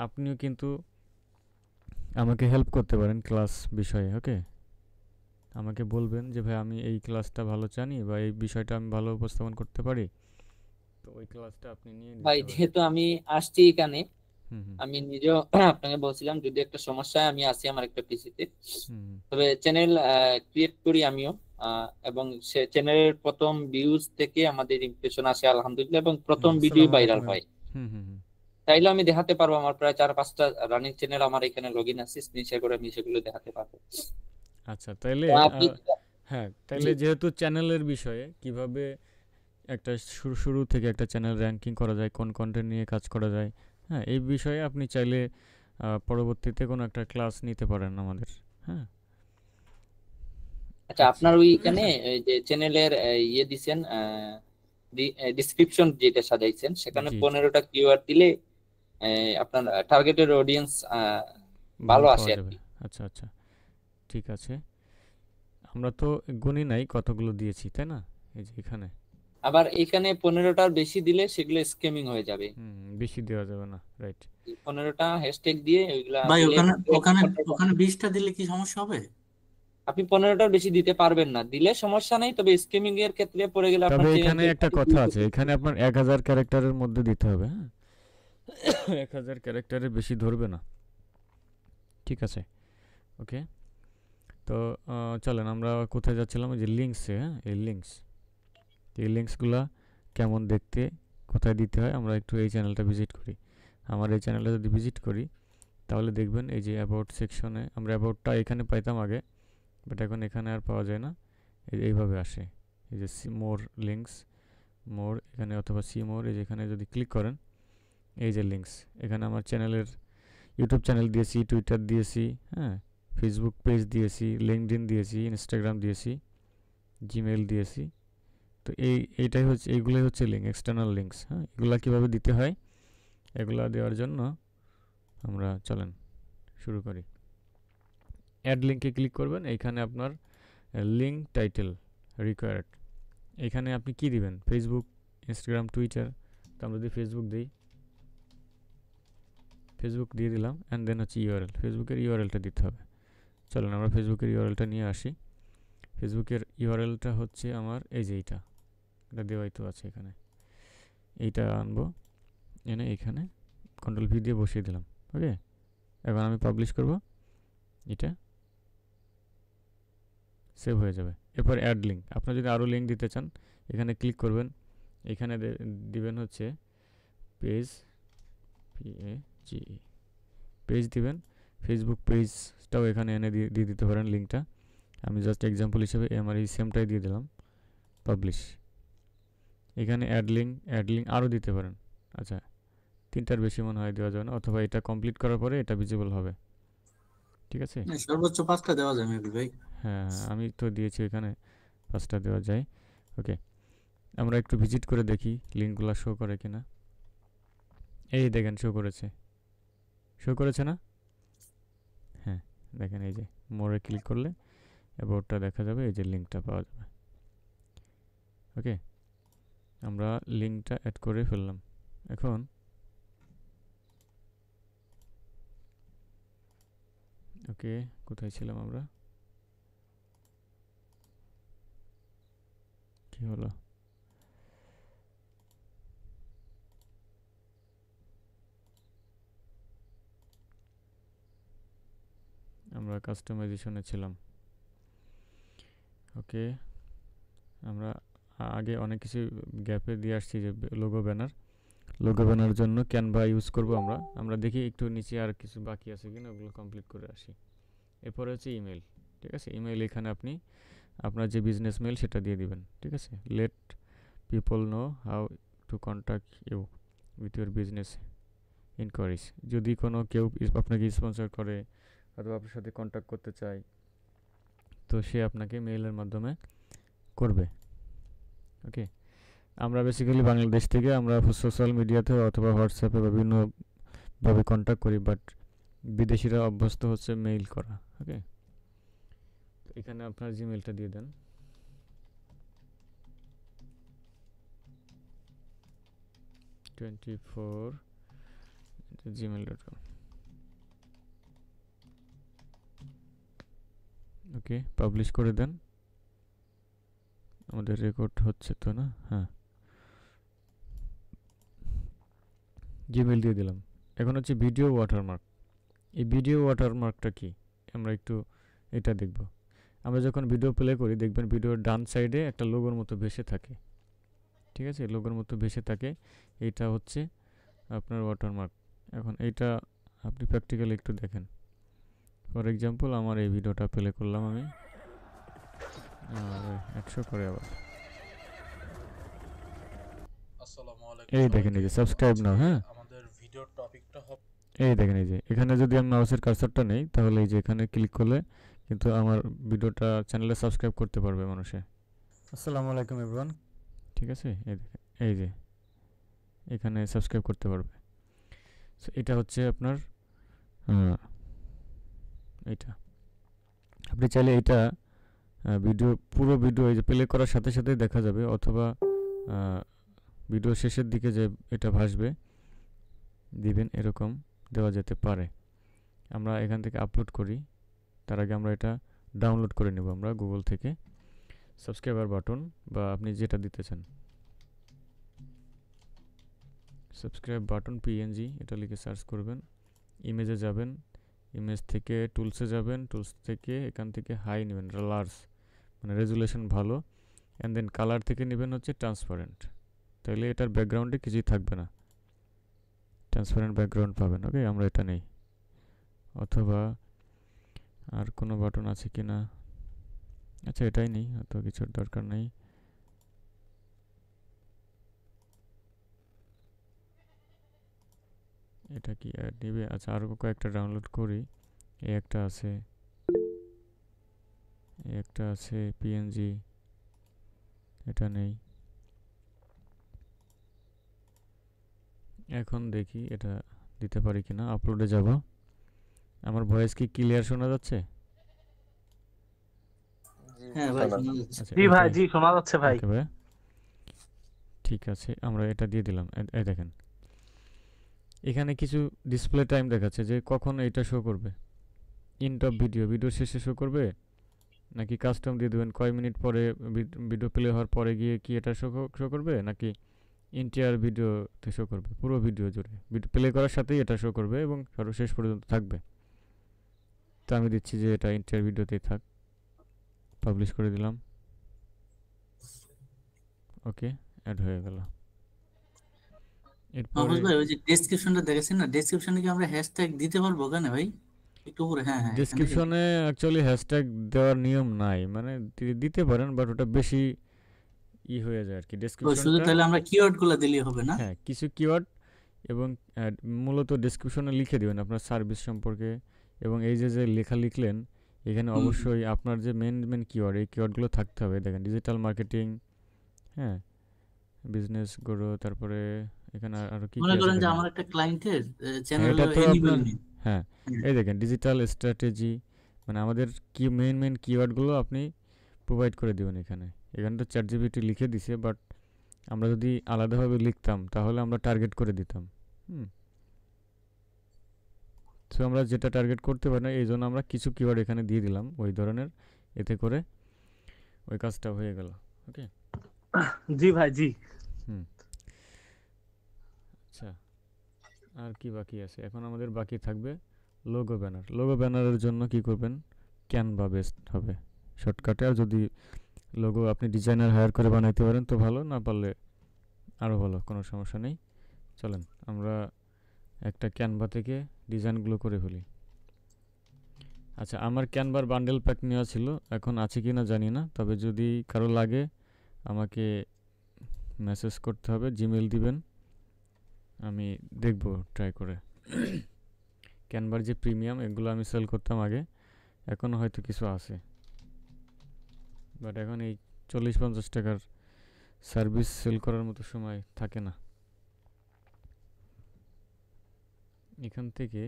আপনিও কিন্তু আমাকে হেল্প করতে পারেন ক্লাস বিষয়ে। ওকে, আমাকে বলবেন যে ভাই আমি এই ক্লাসটা ভালো জানি বা এই বিষয়টা আমি ভালো উপস্থাপন করতে পারি, তো ওই ক্লাসটা আপনি নিয়ে নিতে ভাই পারেন। যেহেতু আমি আসছি এখানে, আমি নিজেও আপনাকে বলছিলাম যদি একটা সমস্যা হয় আমি আসি আমার একটা পিসিতে, তবে চ্যানেল ক্রিয়েট করি আমিও এবং সে চ্যানেলের প্রথম ভিউজ থেকে আমাদের ইমপ্রেশন আসে আলহামদুলিল্লাহ, এবং প্রথম ভিডিও ভাইরাল হয়। তাইলে আমি দেখাতে পারবো আমার প্রায় 4-5টা রানিং চ্যানেল আমার এখানে লগইন আছে, স্ক্রিন শেয়ার করে আমি সেগুলো দেখাতে পারবো। আচ্ছা, তাইলে হ্যাঁ, তাইলে যেহেতু চ্যানেলের বিষয়ে কিভাবে একটা শুরু থেকে একটা চ্যানেল র্যাঙ্কিং করা যায়, কোন কন্টেন্ট নিয়ে কাজ করা যায়, হ্যাঁ, এই বিষয়ে আপনি চাইলে পরবর্তীতে কোনো একটা ক্লাস নিতে পারেন আমাদের। হ্যাঁ, আচ্ছা, আপনার ওইখানে যে চ্যানেলের ইয়ে দিছেন, ডিসক্রিপশন যেটা সাজাইছেন, সেখানে 15টা কিওয়ার্ড দিলে আপনার টার্গেটেড অডিয়েন্স ভালো আসে আর কি। আচ্ছা আচ্ছা, ঠিক আছে। আমরা তো গুনি নাই কতগুলো দিয়েছি, তাই না? এই যে এখানে আবার এখানে 15টার বেশি দিলে সেগুলো স্ক্যামিং হয়ে যাবে। বেশি দেওয়া যাবে না, রাইট। 15টা হ্যাশট্যাগ দিয়ে ওইগুলা ভাই ওখানে 20টা দিলে কি সমস্যা হবে? আপনি 15টার বেশি দিতে পারবেন না, দিলে সমস্যা নাই, তবে স্ক্যামিং এর ক্ষেত্রে পড়ে গেলে আপনার তবে এখানে একটা কথা আছে, এখানে আপনার 1000 ক্যারেক্টারের মধ্যে দিতে হবে। হ্যাঁ, 1000 ক্যারেক্টারের বেশি ধরবে না, ঠিক আছে? ওকে, তো চলেন আমরা কোথায় যাচ্ছিলাম? যে লিঙ্কসে। হ্যাঁ, এই লিঙ্কসগুলা কেমন দেখতে, কোথায় দিতে হয়, আমরা একটু এই চ্যানেলটা ভিজিট করি। আমার এই চ্যানেলটা যদি ভিজিট করি তাহলে দেখবেন এই যে অ্যাবাউট সেকশনে, আমরা অ্যাবাউটটা এখানে পাইতাম আগে, বাট এখন এখানে আর পাওয়া যায় না। এইভাবে আসে, এই যে মোর লিঙ্কস, মোর এখানে, অথবা সি মোর, এই যে এখানে যদি ক্লিক করেন এই যে লিঙ্কস, এখানে আমার চ্যানেলের ইউটিউব চ্যানেল দিয়েছি, টুইটার দিয়েছি, হ্যাঁ, ফেসবুক পেজ দিয়েছি, লিঙ্কডইন দিয়েছি, ইনস্টাগ্রাম দিয়েছি, জিমেইল দিয়েছি। তো এইটাই হচ্ছে, এইগুলোই হচ্ছে লিঙ্ক, এক্সটার্নাল লিঙ্কস। হ্যাঁ, এগুলা কীভাবে দিতে হয়, এগুলা দেওয়ার জন্য আমরা চলেন শুরু করি। অ্যাড লিঙ্কে ক্লিক করবেন, এইখানে আপনার লিঙ্ক টাইটেল রিকোয়ার্ড, এখানে আপনি কি দিবেন? Facebook, Instagram, Twitter. তো আমরা যদি ফেসবুক দিই, ফেসবুক দিয়ে দিলাম, অ্যান্ড দেন হচ্ছে ইউআরএল, ফেসবুকের ইউআরএলটা দিতে হবে। চলেন আমরা ফেসবুকের ইউআরএলটা নিয়ে আসি। ফেসবুকের ইউআরএলটা হচ্ছে আমার এই যে এটা দেওয়াই তো আছে এখানে, এইটা আনবো, এনে এখানে কন্ট্রোল-ভি দিয়ে বসিয়ে দিলাম। ওকে, এখন আমি পাবলিশ করব, এটা সেভ হয়ে যাবে। এরপর অ্যাড লিঙ্ক, আপনারা যদি আরও লিঙ্ক দিতে চান এখানে ক্লিক করবেন, এখানে দিবেন হচ্ছে পেজ, পেজ দিবেন। ফেসবুক পেজটাও এখানে এনে দিয়ে দিতে পারেন লিঙ্কটা। আমি জাস্ট এক্সাম্পল হিসেবে আমার এই সেমটাই দিয়ে দিলাম, পাবলিশ। এখানে অ্যাড লিঙ্ক আরও দিতে পারেন। আচ্ছা, 3টার বেশি মনে হয় দেওয়া যাবে না, অথবা এটা কমপ্লিট করার পরে এটা ভিজিবল হবে, ঠিক আছে? সর্বোচ্চ 5টা দেওয়া যায় মেবি ভাই। হ্যাঁ, আমি তো দিয়েছি এখানে 5টা দেওয়া যায়। ওকে, আমরা একটু ভিজিট করে দেখি লিঙ্কগুলো শো করে কিনা। এই দেখেন শো করেছে না? হ্যাঁ, দেখেন এই যে মোরে ক্লিক করলে অ্যাবাউটটা দেখা যাবে, এই যে লিঙ্কটা পাওয়া যাবে। ওকে, আমরা লিঙ্কটা অ্যাড করে ফেললাম। এখন ওকে, কোথায় ছিলাম আমরা? কি হলো? আমরা কাস্টমাইজেশনে ছিলাম। ওকে, আমরা আগে অনেক কিছু গ্যাপে দিয়ে আসছি, যে লোগো ব্যানার জন্য ক্যানভা ইউজ করব আমরা দেখি একটু নিচে আর কিছু বাকি আছে কিনা, ওগুলো কমপ্লিট করে আসি। এরপরে হচ্ছে ইমেল, ঠিক আছে? ইমেল এখানে আপনি আপনার যে বিজনেস মেল সেটা দিয়ে দিবেন, ঠিক আছে? Let people know how to contact you with your business inquiries. যদি কোনো কেউ আপনাকে স্পন্সর করে অথবা আপনার সাথে কন্ট্যাক্ট করতে চায়, তো সে আপনাকে মেইলের মাধ্যমে করবে। ওকে, আমরা বেসিক্যালি বাংলাদেশ থেকে আমরা সোশ্যাল মিডিয়াতে অথবা হোয়াটসঅ্যাপে বিভিন্নভাবে কন্ট্যাক্ট করি, বাট বিদেশিরা অভ্যস্ত হচ্ছে মেইল করা। ওকে, এখানে আপনার জিমেলটা দিয়ে দেন। gmail.com। ওকে, পাবলিশ করে দেন। আমাদের রেকর্ড হচ্ছে তো না? হ্যাঁ, জিমেল দিয়ে দিলাম। এখন হচ্ছে ভিডিও ওয়াটারমার্ক। এই ভিডিও ওয়াটারমার্কটা কি আমরা একটু এটা দেখব। আমরা যখন ভিডিও প্লে করি দেখবেন ভিডিওর ডান সাইডে একটা লোগোর মতো ভেসে থাকে, ঠিক আছে, লোগোর মতো ভেসে থাকে। এইটা হচ্ছে আপনার ওয়াটারমার্ক। এখন এইটা আপনি প্র্যাকটিক্যালি একটু দেখেন। ফর এক্সাম্পল আমার এই ভিডিওটা প্লে করলাম আমি, 100 করে আবার। এই দেখেন এই যে সাবস্ক্রাইব নাও, হ্যাঁ আমাদের ভিডিওর টপিকটা হবে, এই দেখেন এই যে এখানে যদি আমি মাউসের কার্সারটা নেই তাহলে এই যে এখানে ক্লিক করলে কিন্তু আমার ভিডিওটা চ্যানেলে সাবস্ক্রাইব করতে পারবে মানুষে। আসসালামু আলাইকুম এভরিওয়ান, ঠিক আছে, এই দেখেন এই যে এখানে সাবস্ক্রাইব করতে পারবে। সো এটা হচ্ছে আপনার এইটা আপনি চাইলে এটা ভিডিও পুরো ভিডিও এই যে প্লে করার সাথে সাথে দেখা যাবে, অথবা ভিডিও শেষের দিকে যে এটা ভাসবে দিবেন, এরকম দেওয়া যেতে পারে। আমরা এখান থেকে আপলোড করি, তার আগে আমরা এটা ডাউনলোড করে নেব আমরা গুগল থেকে, সাবস্ক্রাইবার বাটন বা আপনি যেটা দিতে চান, সাবস্ক্রাইব বাটন পিএনজি এটা লিখে সার্চ করবেন। ইমেজে যাবেন, ইমেজ থেকে টুলসে যাবেন, টুলস থেকে এখান থেকে হাই নেবেন, লার্জ মানে রেজুলেশন ভালো, অ্যান্ড দেন কালার থেকে নেবেন হচ্ছে ট্রান্সপারেন্ট, তাহলে এটার ব্যাকগ্রাউন্ডে কিছুই থাকবে না, ট্রান্সপারেন্ট ব্যাকগ্রাউন্ড পাবেন। ওকে, আমরা এটা নেই, অথবা আর কোনো বাটন আছে কি না, আচ্ছা এটাই নেই, অত কিছুর দরকার নেই। এটা কি অ্যাড নেবে? আচ্ছা আরও কয়েকটা ডাউনলোড করি। এই একটা আছে, এই একটা আছে পিএনজি, এটা নেই। এখন দেখি এটা দিতে পারি কিনা, আপলোডে যাব। আমার ভয়েস কি ক্লিয়ার শোনা যাচ্ছে? হ্যাঁ ভাই শোনা যাচ্ছে। আচ্ছা, জি ভাই, এটাই। জি শোনা যাচ্ছে ভাই। ওকে ভাই, ঠিক আছে, আমরা এটা দিয়ে দিলাম। এই দেখেন এখানে কিছু ডিসপ্লে টাইম দেখাচ্ছে যে কখন এটা শো করবে। ইন্ড অফ ভিডিও, ভিডিও শেষে শো করবে নাকি কাস্টম দিয়ে দেবেন কয় মিনিট পরে ভিডিও প্লে হওয়ার পরে গিয়ে কি এটা শো করবে, নাকি ইন্টায়ার ভিডিওতে শো করবে, পুরো ভিডিও জুড়ে ভিডিও প্লে করার সাথেই এটা শো করবে এবং সর্বশেষ পর্যন্ত থাকবে। তো আমি দিচ্ছি যে এটা ইন্টায়ার ভিডিওতেই থাক, পাবলিশ করে দিলাম। ওকে, অ্যাড হয়ে গেল। মাহফুজ ভাই ওই যে ডেসক্রিপশনটা দেখেছেন না, ডেসক্রিপশনে কি আমরা হ্যাশট্যাগ দিতে পারবো কেন ভাই? একটু উপরে, হ্যাঁ হ্যাঁ, ডেসক্রিপশনে অ্যাকচুয়ালি হ্যাশট্যাগ দেওয়ার নিয়ম নাই, মানে দিতে পারেন বাট ওটা বেশি হয়ে যায় আর কি। শুধু ডেসক্রিপশনটা তাহলে আমরা কিওয়ার্ডগুলো দিলেই হবে না? হ্যাঁ, কিছু কিওয়ার্ড এবং মূলত ডেসক্রিপশনে লিখে দিবেন আপনার সার্ভিস সম্পর্কে, এবং এই যে যে লেখা লিখলেন এখানে অবশ্যই আপনার যে মেন কিওয়ার্ড, এই কিওয়ার্ডগুলো থাকতে হবে। দেখেন ডিজিটাল মার্কেটিং, হ্যাঁ, বিজনেস গ্রো, তারপরে এখানে আরো কি মনে কি করেন আছে যে দেখেন। আমার একটা ক্লায়েন্টের হ্যাঁ, চ্যানেল এটা তো এনিবল আপনার, হ্যাঁ এই দেখেন ডিজিটাল স্ট্র্যাটেজি, মানে আমাদের কি মেন কিওয়ার্ডগুলো আপনি প্রোভাইড করে দিবেন এখানে। এখানে তো চ্যাটজিপিটি লিখে দিছে, বাট আমরা যদি আলাদাভাবে লিখতাম তাহলে আমরা টার্গেট করে দিতাম। সো আমরা যেটা টার্গেট করতে পারি না, এই জন্য আমরা কিছু কিওয়ার্ড এখানে দিয়ে দিলাম ওই ধরনের, এতে করে ওই কাজটা হয়ে গেল। ওকে জি ভাই, জি। আচ্ছা, আর কি বাকি আছে? এখন আমাদের বাকি থাকবে লোগো ব্যানার। লোগো ব্যানারের জন্য কি করবেন, ক্যানভা বেস্ট হবে শর্টকাটে। আর যদি লোগো আপনি ডিজাইনার হায়ার করে বানাইতে পারেন তো ভালো, না পারলে আরও ভালো, কোনো সমস্যা নেই। চলেন আমরা একটা ক্যানভা থেকে ডিজাইনগুলো করে ফেলি। আচ্ছা, আমার ক্যানভার বান্ডেল প্যাক নেওয়া ছিল, এখন আছে কি না জানি না, তবে যদি কারো লাগে আমাকে মেসেজ করতে হবে, জিমেল দিবেন, আমি দেখব ট্রাই করে। ক্যানভার যে প্রিমিয়াম এগুলো আমি সেল করতাম আগে, এখনও হয়তো কিছু আছে, বাট এখন এই 40-50 টাকার সার্ভিস সেল করার মতো সময় থাকে না। এখান থেকে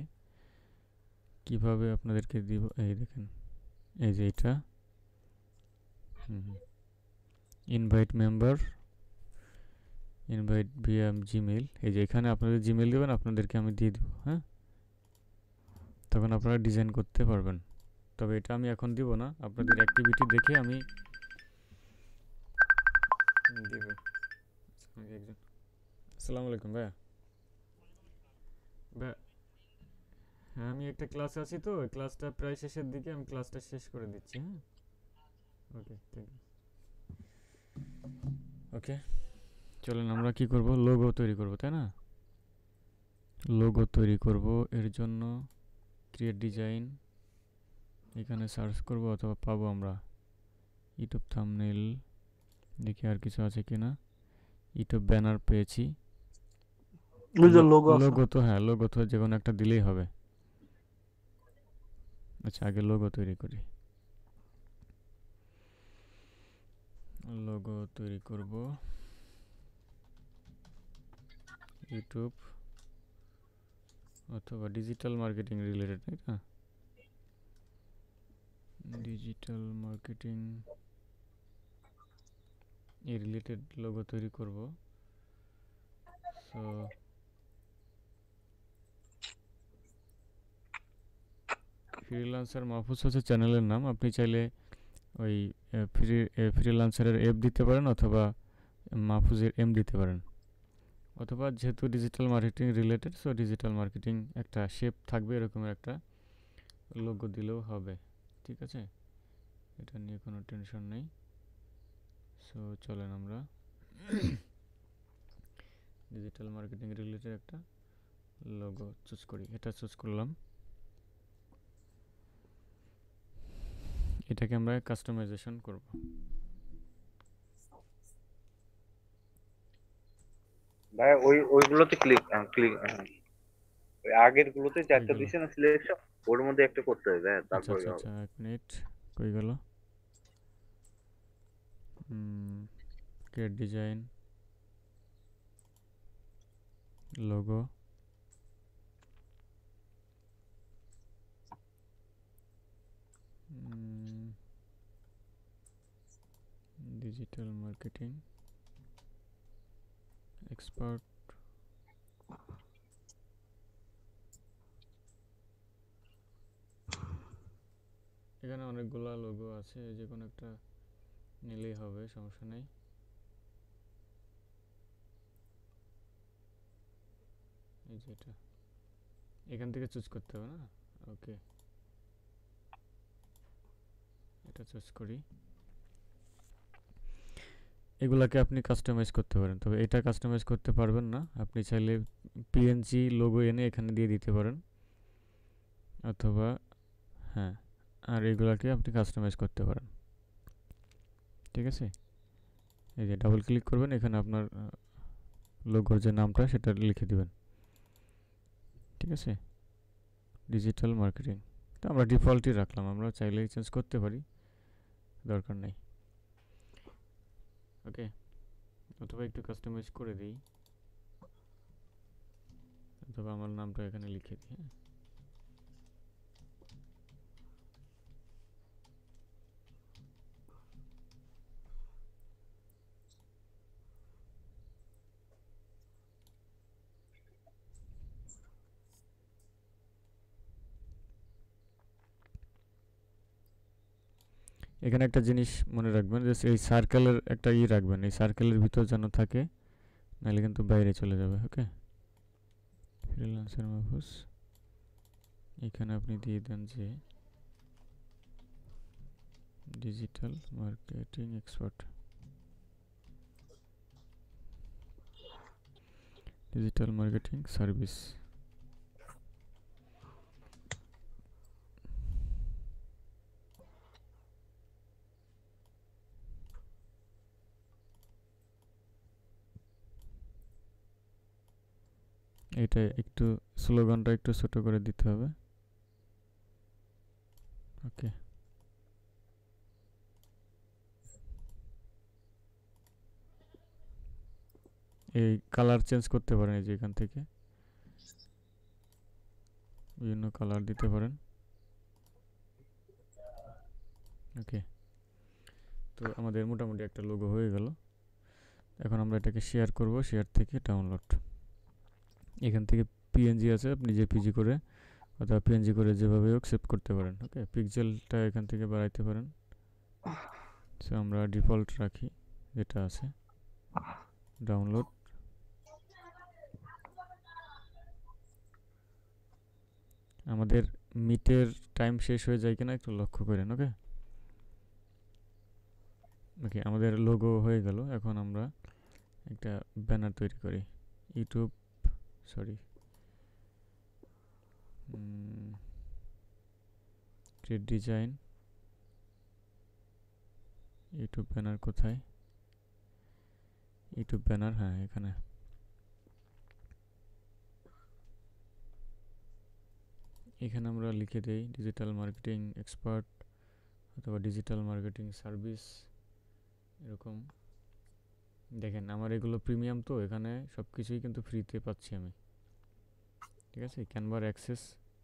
কিভাবে আপনাদেরকে দিব, এই দেখেন এই যে এটা invite member, invite via Gmail, এই যে এখানে আপনাদের জিমেল দেবেন, আপনাদেরকে আমি দিয়ে দেবো। হ্যাঁ, তখন আপনারা ডিজাইন করতে পারবেন। তবে এটা আমি এখন দিব না, আপনাদের অ্যাক্টিভিটি দেখে আমি দেব। আসসালামু আলাইকুম ভাইয়া। হ্যাঁ, আমি একটা ক্লাসে আছি তো, ওই ক্লাসটা প্রায় শেষের দিকে, আমি ক্লাসটা শেষ করে দিচ্ছি। হ্যাঁ, ওকে থ্যাংক ইউ। ওকে চলেন আমরা কি করব, লোগো তৈরি করব, তাই না? লোগো তৈরি করব, এর জন্য ক্রিয়েট ডিজাইন এখানে সার্চ করব, অথবা পাবো আমরা ইউটিউব থাম্বনেইল, দেখি আর কিছু আছে কিনা। ইউটিউব ব্যানার পেয়েছি, লোগো তো হ্যাঁ, লোগো তো যে কোনো একটা দিলেই হবে। আচ্ছা আগে লোগো তৈরি করি। লোগো তৈরি করব ইউটিউব অথবা ডিজিটাল মার্কেটিং রিলেটেড, তাই না? ডিজিটাল মার্কেটিং এই রিলেটেড লোগো তৈরি করব। সো ফ্রিল্যান্সার মাহফুজ হচ্ছে চ্যানেলের নাম। আপনি চাইলে ওই ফ্রিল্যান্সারের এফ দিতে পারেন, অথবা মাহফুজের এম দিতে পারেন, অথবা যেহেতু digital marketing related, so digital marketing একটা শেপ থাকবে, এরকমের একটা লোগো দিলেও হবে। ঠিক আছে, এটা নিয়ে কোনো টেনশন নেই। সো চলেন আমরা ডিজিটাল মার্কেটিং রিলেটেড একটা লোগো চুজ করি। এটা চুজ করলাম, এটাকে আমরা কাস্টমাইজেশন করব। ভাই ওইগুলোতে ক্লিক আগের গুলোতে চারটা দিছে না সিলেকশন, ওর মধ্যে একটা করতে হবে, হ্যাঁ তারপরে হবে। আচ্ছা এক মিনিট, কই গেল? Create design, logo, digital marketing expert, এখানে অনেকগুলা লোগো আছে, যে কোনো একটা নিলেই হবে, সমস্যা নেই। এই যে এটা এখান থেকে চুজ করতে হবে না? ওকে এটা চুজ করি। এগুলাকে আপনি কাস্টমাইজ করতে পারেন, তবে এটা কাস্টমাইজ করতে পারবেন না। আপনি চাইলে পিএনজি লোগো এনে এখানে দিয়ে দিতে পারেন, অথবা হ্যাঁ, আর এগুলাকে আপনি কাস্টমাইজ করতে পারেন। ঠিক আছে, এই যে ডাবল ক্লিক করবেন, এখানে আপনার লোগোর যে নামটা সেটা লিখে দিবেন। ঠিক আছে, ডিজিটাল মার্কেটিং, তো আমরা ডিফল্টই রাখলাম, আমরা চাইলেই চেঞ্জ করতে পারি, দরকার নেই। ওকে, অথবা একটু কাস্টমাইজ করে দিই, অথবা আমার নামটা এখানে লিখে দিই। হ্যাঁ, এখানে একটা জিনিস মনে রাখবেন, যে এই সার্কেলের একটা রাখবেন, এই সার্কেলের ভিতর যেন থাকে, নাহলে কিন্তু বাইরে চলে যাবে। ওকে, ফ্রিল্যান্সার মাহফুজ, এখানে আপনি দিয়ে দেন যে digital marketing expert, digital marketing service. এটা একটু স্লোগানটা একটু ছোট করে দিতে হবে। ওকে, এই কালার চেঞ্জ করতে পারেন, এই যে এখান থেকে বিভিন্ন কালার দিতে পারেন। ওকে, তো আমাদের মোটামুটি একটা লোগো হয়ে গেল। এখন আমরা এটাকে শেয়ার করব, শেয়ার থেকে ডাউনলোড, এখান থেকে পিএনজি আছে, আপনি জেপিজি করে অথবা পিএনজি করে যেভাবে হোক সেভ করতে পারেন। ওকে, পিক্সেলটা এখান থেকে বাড়াইতে পারেন। সো আমরা ডিফল্ট রাখি যেটা আছে, ডাউনলোড। আমাদের মিটের টাইম শেষ হয়ে যায় কিনা একটু লক্ষ্য করেন। ওকে, ওকে, আমাদের লোগো হয়ে গেল। এখন আমরা একটা ব্যানার তৈরি করি। YouTube sorry create design, YouTube banner কোথায়? ইউটিউব ব্যানার, হ্যাঁ এখানে। এখানে আমরা লিখে দেই ডিজিটাল মার্কেটিং এক্সপার্ট অথবা ডিজিটাল মার্কেটিং সার্ভিস, এরকম। দেখেন আমার এগুলো প্রিমিয়াম, তো এখানে সব কিছুই কিন্তু ফ্রিতে পাচ্ছি আমি, ঠিক আছে। ক্যানভার অ্যাক্সেস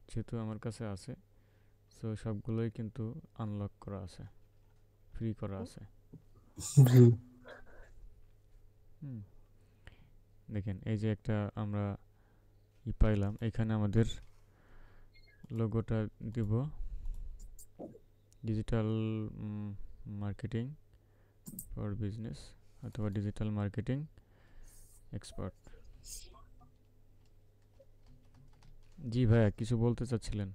যেহেতু আমার কাছে আছে, সো সবগুলোই কিন্তু আনলক করা আছে, ফ্রি করা আছে। জি দেখেন এই যে একটা আমরা পাইলাম, এখানে আমাদের লোগোটা দিব ডিজিটাল মার্কেটিং ফর বিজনেস অথবা ডিজিটাল মার্কেটিং এক্সপার্ট। জি ভাইয়া কিছু বলতে চাচ্ছিলেন?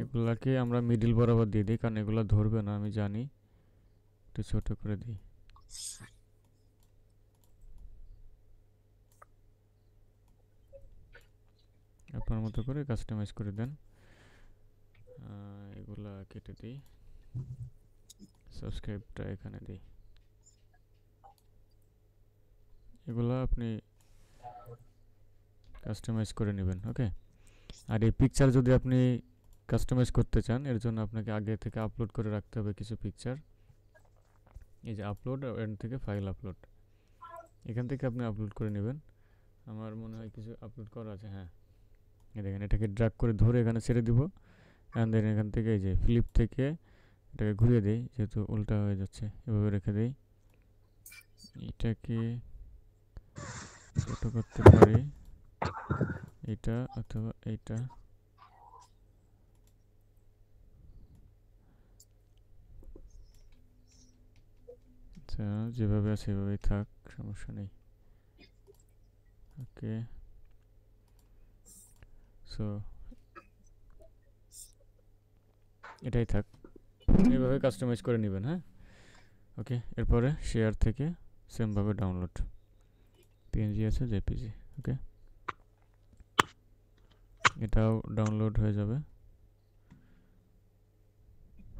এগুলাকে আমরা মিডিল বরাবর দিয়ে দিই, কারণ এগুলা ধরবে না আমি জানি, একটু ছোট করে দিই। আপনার মতো করে কাস্টমাইজ করে দেন। এগুলা কেটে দিই, সাবস্ক্রাইবটা এখানে দিই। এগুলা আপনি কাস্টমাইজ করে নেবেন, ওকে। আর এই পিকচার যদি আপনি কাস্টমাইজ করতে চান, এর জন্য আপনাকে আগে থেকে আপলোড করে রাখতে হবে কিছু পিকচার। এই যে আপলোড, এর থেকে ফাইল আপলোড, এখান থেকে আপনি আপলোড করে নেবেন। আমার মনে হয় কিছু আপলোড করা আছে, হ্যাঁ। দেখেন এটাকে ড্র্যাগ করে ধরে এখানে ছেড়ে দিব, অ্যান্ড দেন এখান থেকে এই যে ফ্লিপ থেকে এটাকে ঘুরিয়ে দেই, যেহেতু উল্টা হয়ে যাচ্ছে, এভাবে রেখে দেই। এটাকে ছোট করতে পারি, এটা অথবা এইটা। আচ্ছা যেভাবে আছে সেভাবেই থাক, সমস্যা নেই। ওকে, সো এটাই থাক, এইভাবে কাস্টমাইজ করে নেবেন, হ্যাঁ। ওকে, এরপরে শেয়ার থেকে সেমভাবে ডাউনলোড, পিএনজি আছে জেপিজি, ওকে। এটাও ডাউনলোড হয়ে যাবে,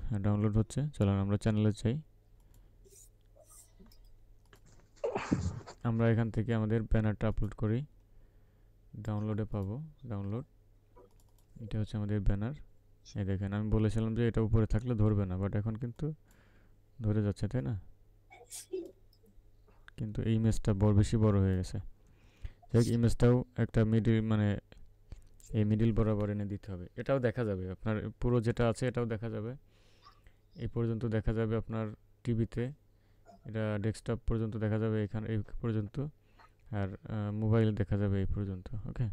হ্যাঁ ডাউনলোড হচ্ছে। চলুন আমরা চ্যানেলে যাই। আমরা এখান থেকে আমাদের ব্যানারটা আপলোড করি, ডাউনলোডে পাবো, ডাউনলোড। এটা হচ্ছে আমাদের ব্যানার। এই দেখেন আমি বলেছিলাম যে এটা উপরে থাকলে ধরবে না, বাট এখন কিন্তু ধরে যাচ্ছে, তাই না? কিন্তু এই ইমেজটা বেশি বড় হয়ে গেছে। যাই ইমেজটাও একটা মিডিল, মানে এই মিডিল বরাবর এনে দিতে হবে। এটাও দেখা যাবে আপনার পুরো যেটা আছে, এটাও দেখা যাবে, এই পর্যন্ত দেখা যাবে আপনার টিভিতে, এটা ডেস্কটপ পর্যন্ত দেখা যাবে, এখানে এই পর্যন্ত, আর মোবাইল দেখা যাবে এই পর্যন্ত, ওকে।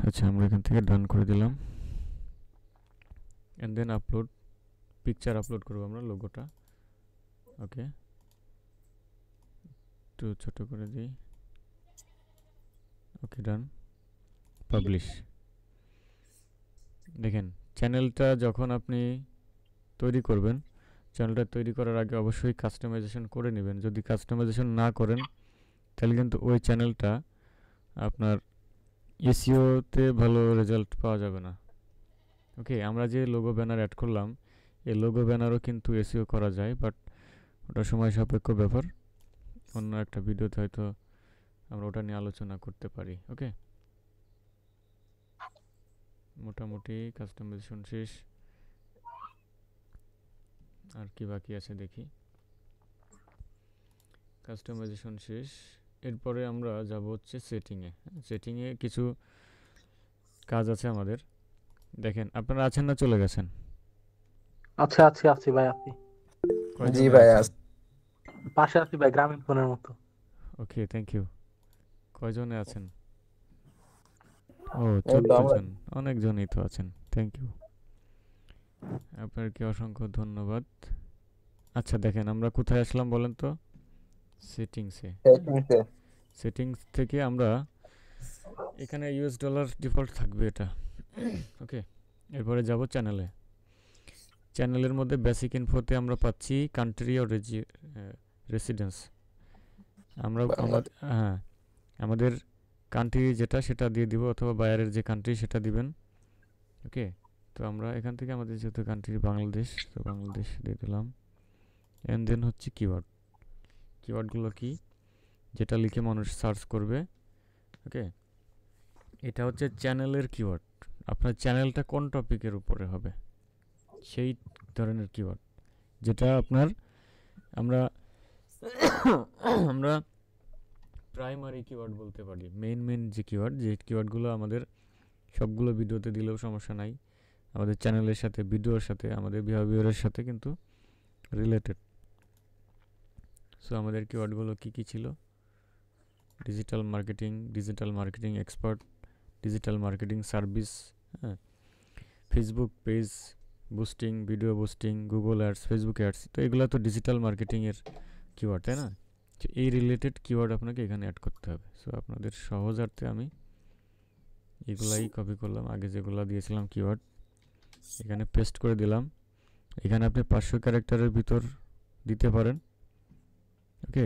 আচ্ছা আমরা এখান থেকে ডান করে দিলাম, and then upload, picture upload করব আমরা, লোগোটা, ওকে। একটু ছোট করে দিই, ওকে ডান, পাবলিশ। দেখেন চ্যানেলটা যখন আপনি তৈরি করবেন, চ্যানেলটা তৈরি করার আগে অবশ্যই কাস্টমাইজেশন করে নেবেন। যদি কাস্টমাইজেশন না করেন তাহলে কিন্তু ওই চ্যানেলটা আপনার এসইওতে ভালো রেজাল্ট পাওয়া যাবে না, ওকে। আমরা যে লোগো ব্যানার অ্যাড করলাম, এই লোগো ব্যানারও কিন্তু এসইও করা যায়, বাট ওটা সময় সাপেক্ষ ব্যাপার, অন্য একটা ভিডিওতে হয়তো আমরা ওটা নিয়ে আলোচনা করতে পারি, ওকে। মোটামুটি কাস্টমাইজেশন শেষ, আর কি বাকি আছে দেখি। কাস্টমাইজেশন শেষ, এরপরে আমরা যাব হচ্ছে সেটিংয়ে। সেটিংয়ে কিছু কাজ আছে আমাদের। দেখেন আপনারা আছেন না চলে গেছেন? আচ্ছা আছি আছি ভাই, আপনি? জি ভাই পাশে আছি ভাই, গ্রামীণ ফোনের মতো। Okay thank you. কয়জনে আছেন? ও 14 জন, অনেকজনই তো আছেন, থ্যাংক ইউ। আপনাকে অসংখ্য ধন্যবাদ। আচ্ছা দেখেন আমরা কোথায় আসলাম বলেন তো? সেটিংসে। সেটিংস থেকে আমরা এখানে $, ডিফল্ট থাকবে এটা, ওকে। এরপরে যাব চ্যানেলে। চ্যানেলের মধ্যে বেসিক ইনফোতে আমরা পাচ্ছি কান্ট্রি ও রেসিডেন্স। আমরা হ্যাঁ আমাদের কান্ট্রি যেটা সেটা দিয়ে দিব, অথবা বায়ারের যে কান্ট্রি সেটা দিবেন। ওকে, তো আমরা এখান থেকে আমাদের যেহেতু কান্ট্রি বাংলাদেশ, তো বাংলাদেশ দিয়ে দিলাম। অ্যান্ড দেন হচ্ছে কিওয়ার্ড। কিওয়ার্ডগুলো কি, যেটা লিখে মানুষ সার্চ করবে। ওকে, এটা হচ্ছে চ্যানেলের কিওয়ার্ড। আপনার চ্যানেলটা কোন টপিকের উপরে হবে সেই ধরনের কিওয়ার্ড, যেটা আপনার আমরা প্রাইমারি কিওয়ার্ড বলতে পারি। মেইন যে কিওয়ার্ড, যে কিওয়ার্ডগুলো আমাদের সবগুলো ভিডিওতে দিলেও সমস্যা নাই, আমাদের চ্যানেলের সাথে, ভিডিওর সাথে, আমাদের বিহেভিয়ারের সাথে কিন্তু রিলেটেড। সো আমাদের কিওয়ার্ডগুলো কি ছিল? Digital marketing expert, digital marketing service, হ্যাঁ, Facebook page boosting, video boosting, Google ads, Facebook ads. তো এগুলো তো ডিজিটাল মার্কেটিংয়ের কিওয়ার্ড, তাই না? এই রিলেটেড কিওয়ার্ড আপনাকে এখানে অ্যাড করতে হবে। সো আপনাদের সহজার্থে আমি এগুলাই কপি করলাম, আগে যেগুলো দিয়েছিলাম কিওয়ার্ড এখানে পেস্ট করে দিলাম। এখানে আপনি 500 ক্যারেক্টারের ভিতর দিতে পারেন। ওকে,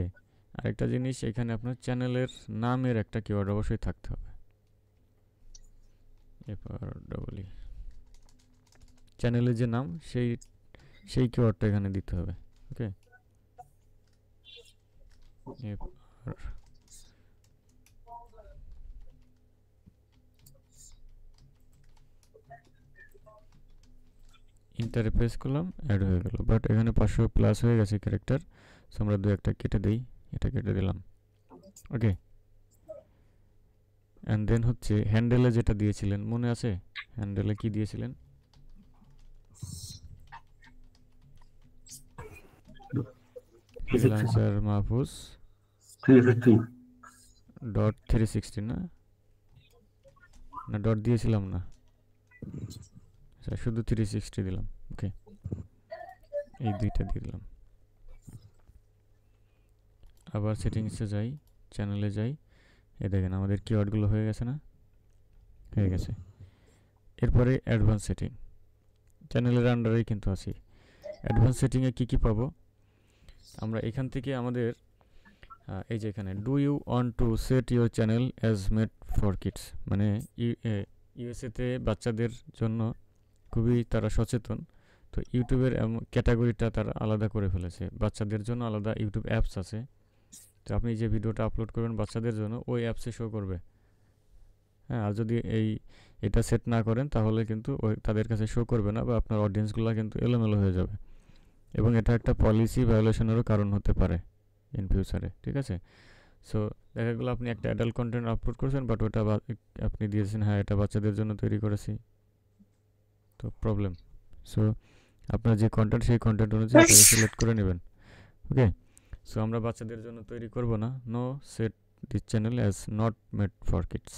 আরেকটা জিনিস, এখানে আপনার চ্যানেলের নামের একটা কিওয়ার্ড অবশ্যই থাকতে হবে। চ্যানেলের যে নাম সেই কিওয়ার্ডটা এখানে দিতে হবে। ওকে, ইন্টারে প্রেস করলাম, অ্যাড হয়ে গেল। বাট এখানে 500+ হয়ে গেছে ক্যারেক্টার, সো আমরা 2-1টা কেটে দিই। এটা কেটে দিলাম। ওকে, অ্যান্ড দেন হচ্ছে হ্যান্ডেলে যেটা দিয়েছিলেন, মনে আছে হ্যান্ডেলে কি দিয়েছিলেন? ফ্রিল্যান্সার মাহফুজ .360 না ডট দিয়েছিলাম না, শুধু 360 দিলাম। ওকে, এই দুইটা দিয়ে দিলাম। আবার সেটিংসে যাই, চ্যানেলে যাই, এই দেখেন আমাদের কিওয়ার্ডগুলো হয়ে গেছে না? হয়ে গেছে। এরপরে অ্যাডভান্স সেটিং, চ্যানেলের আন্ডারেই কিন্তু আছি। অ্যাডভান্স সেটিংয়ে কি পাবো আমরা এখান থেকে? আমাদের এই যে এখানে do you want to set your channel as made for kids, মানে ইউএসএতে বাচ্চাদের জন্য খুবই তারা সচেতন। তো ইউটিউবের ক্যাটাগরিটা তারা আলাদা করে ফেলেছে, বাচ্চাদের জন্য আলাদা ইউটিউব অ্যাপস আছে। তো আপনি যে ভিডিওটা আপলোড করবেন বাচ্চাদের জন্য, ওই অ্যাপসে শো করবে। হ্যাঁ, আর যদি এটা সেট না করেন তাহলে কিন্তু তাদের কাছে শো করবে না, বা আপনার অডিয়েন্সগুলো কিন্তু এলোমেলো হয়ে যাবে, এবং এটা একটা পলিসি ভায়োলেশনেরও কারণ হতে পারে ইন ফিউচারে। ঠিক আছে, সো দেখা গেলো আপনি একটা অ্যাডাল্ট কন্টেন্ট আপলোড করছেন, বাট ওটা আপনি দিয়েছেন হ্যাঁ এটা বাচ্চাদের জন্য তৈরি করেছি, তো প্রবলেম। সো আপনার যে কন্টেন্ট, সেই কন্টেন্ট অনুযায়ী আপনাকে সিলেক্ট করে নেবেন। ওকে, সো আমরা বাচ্চাদের জন্য তৈরি করব না। No set this channel as not made for kids.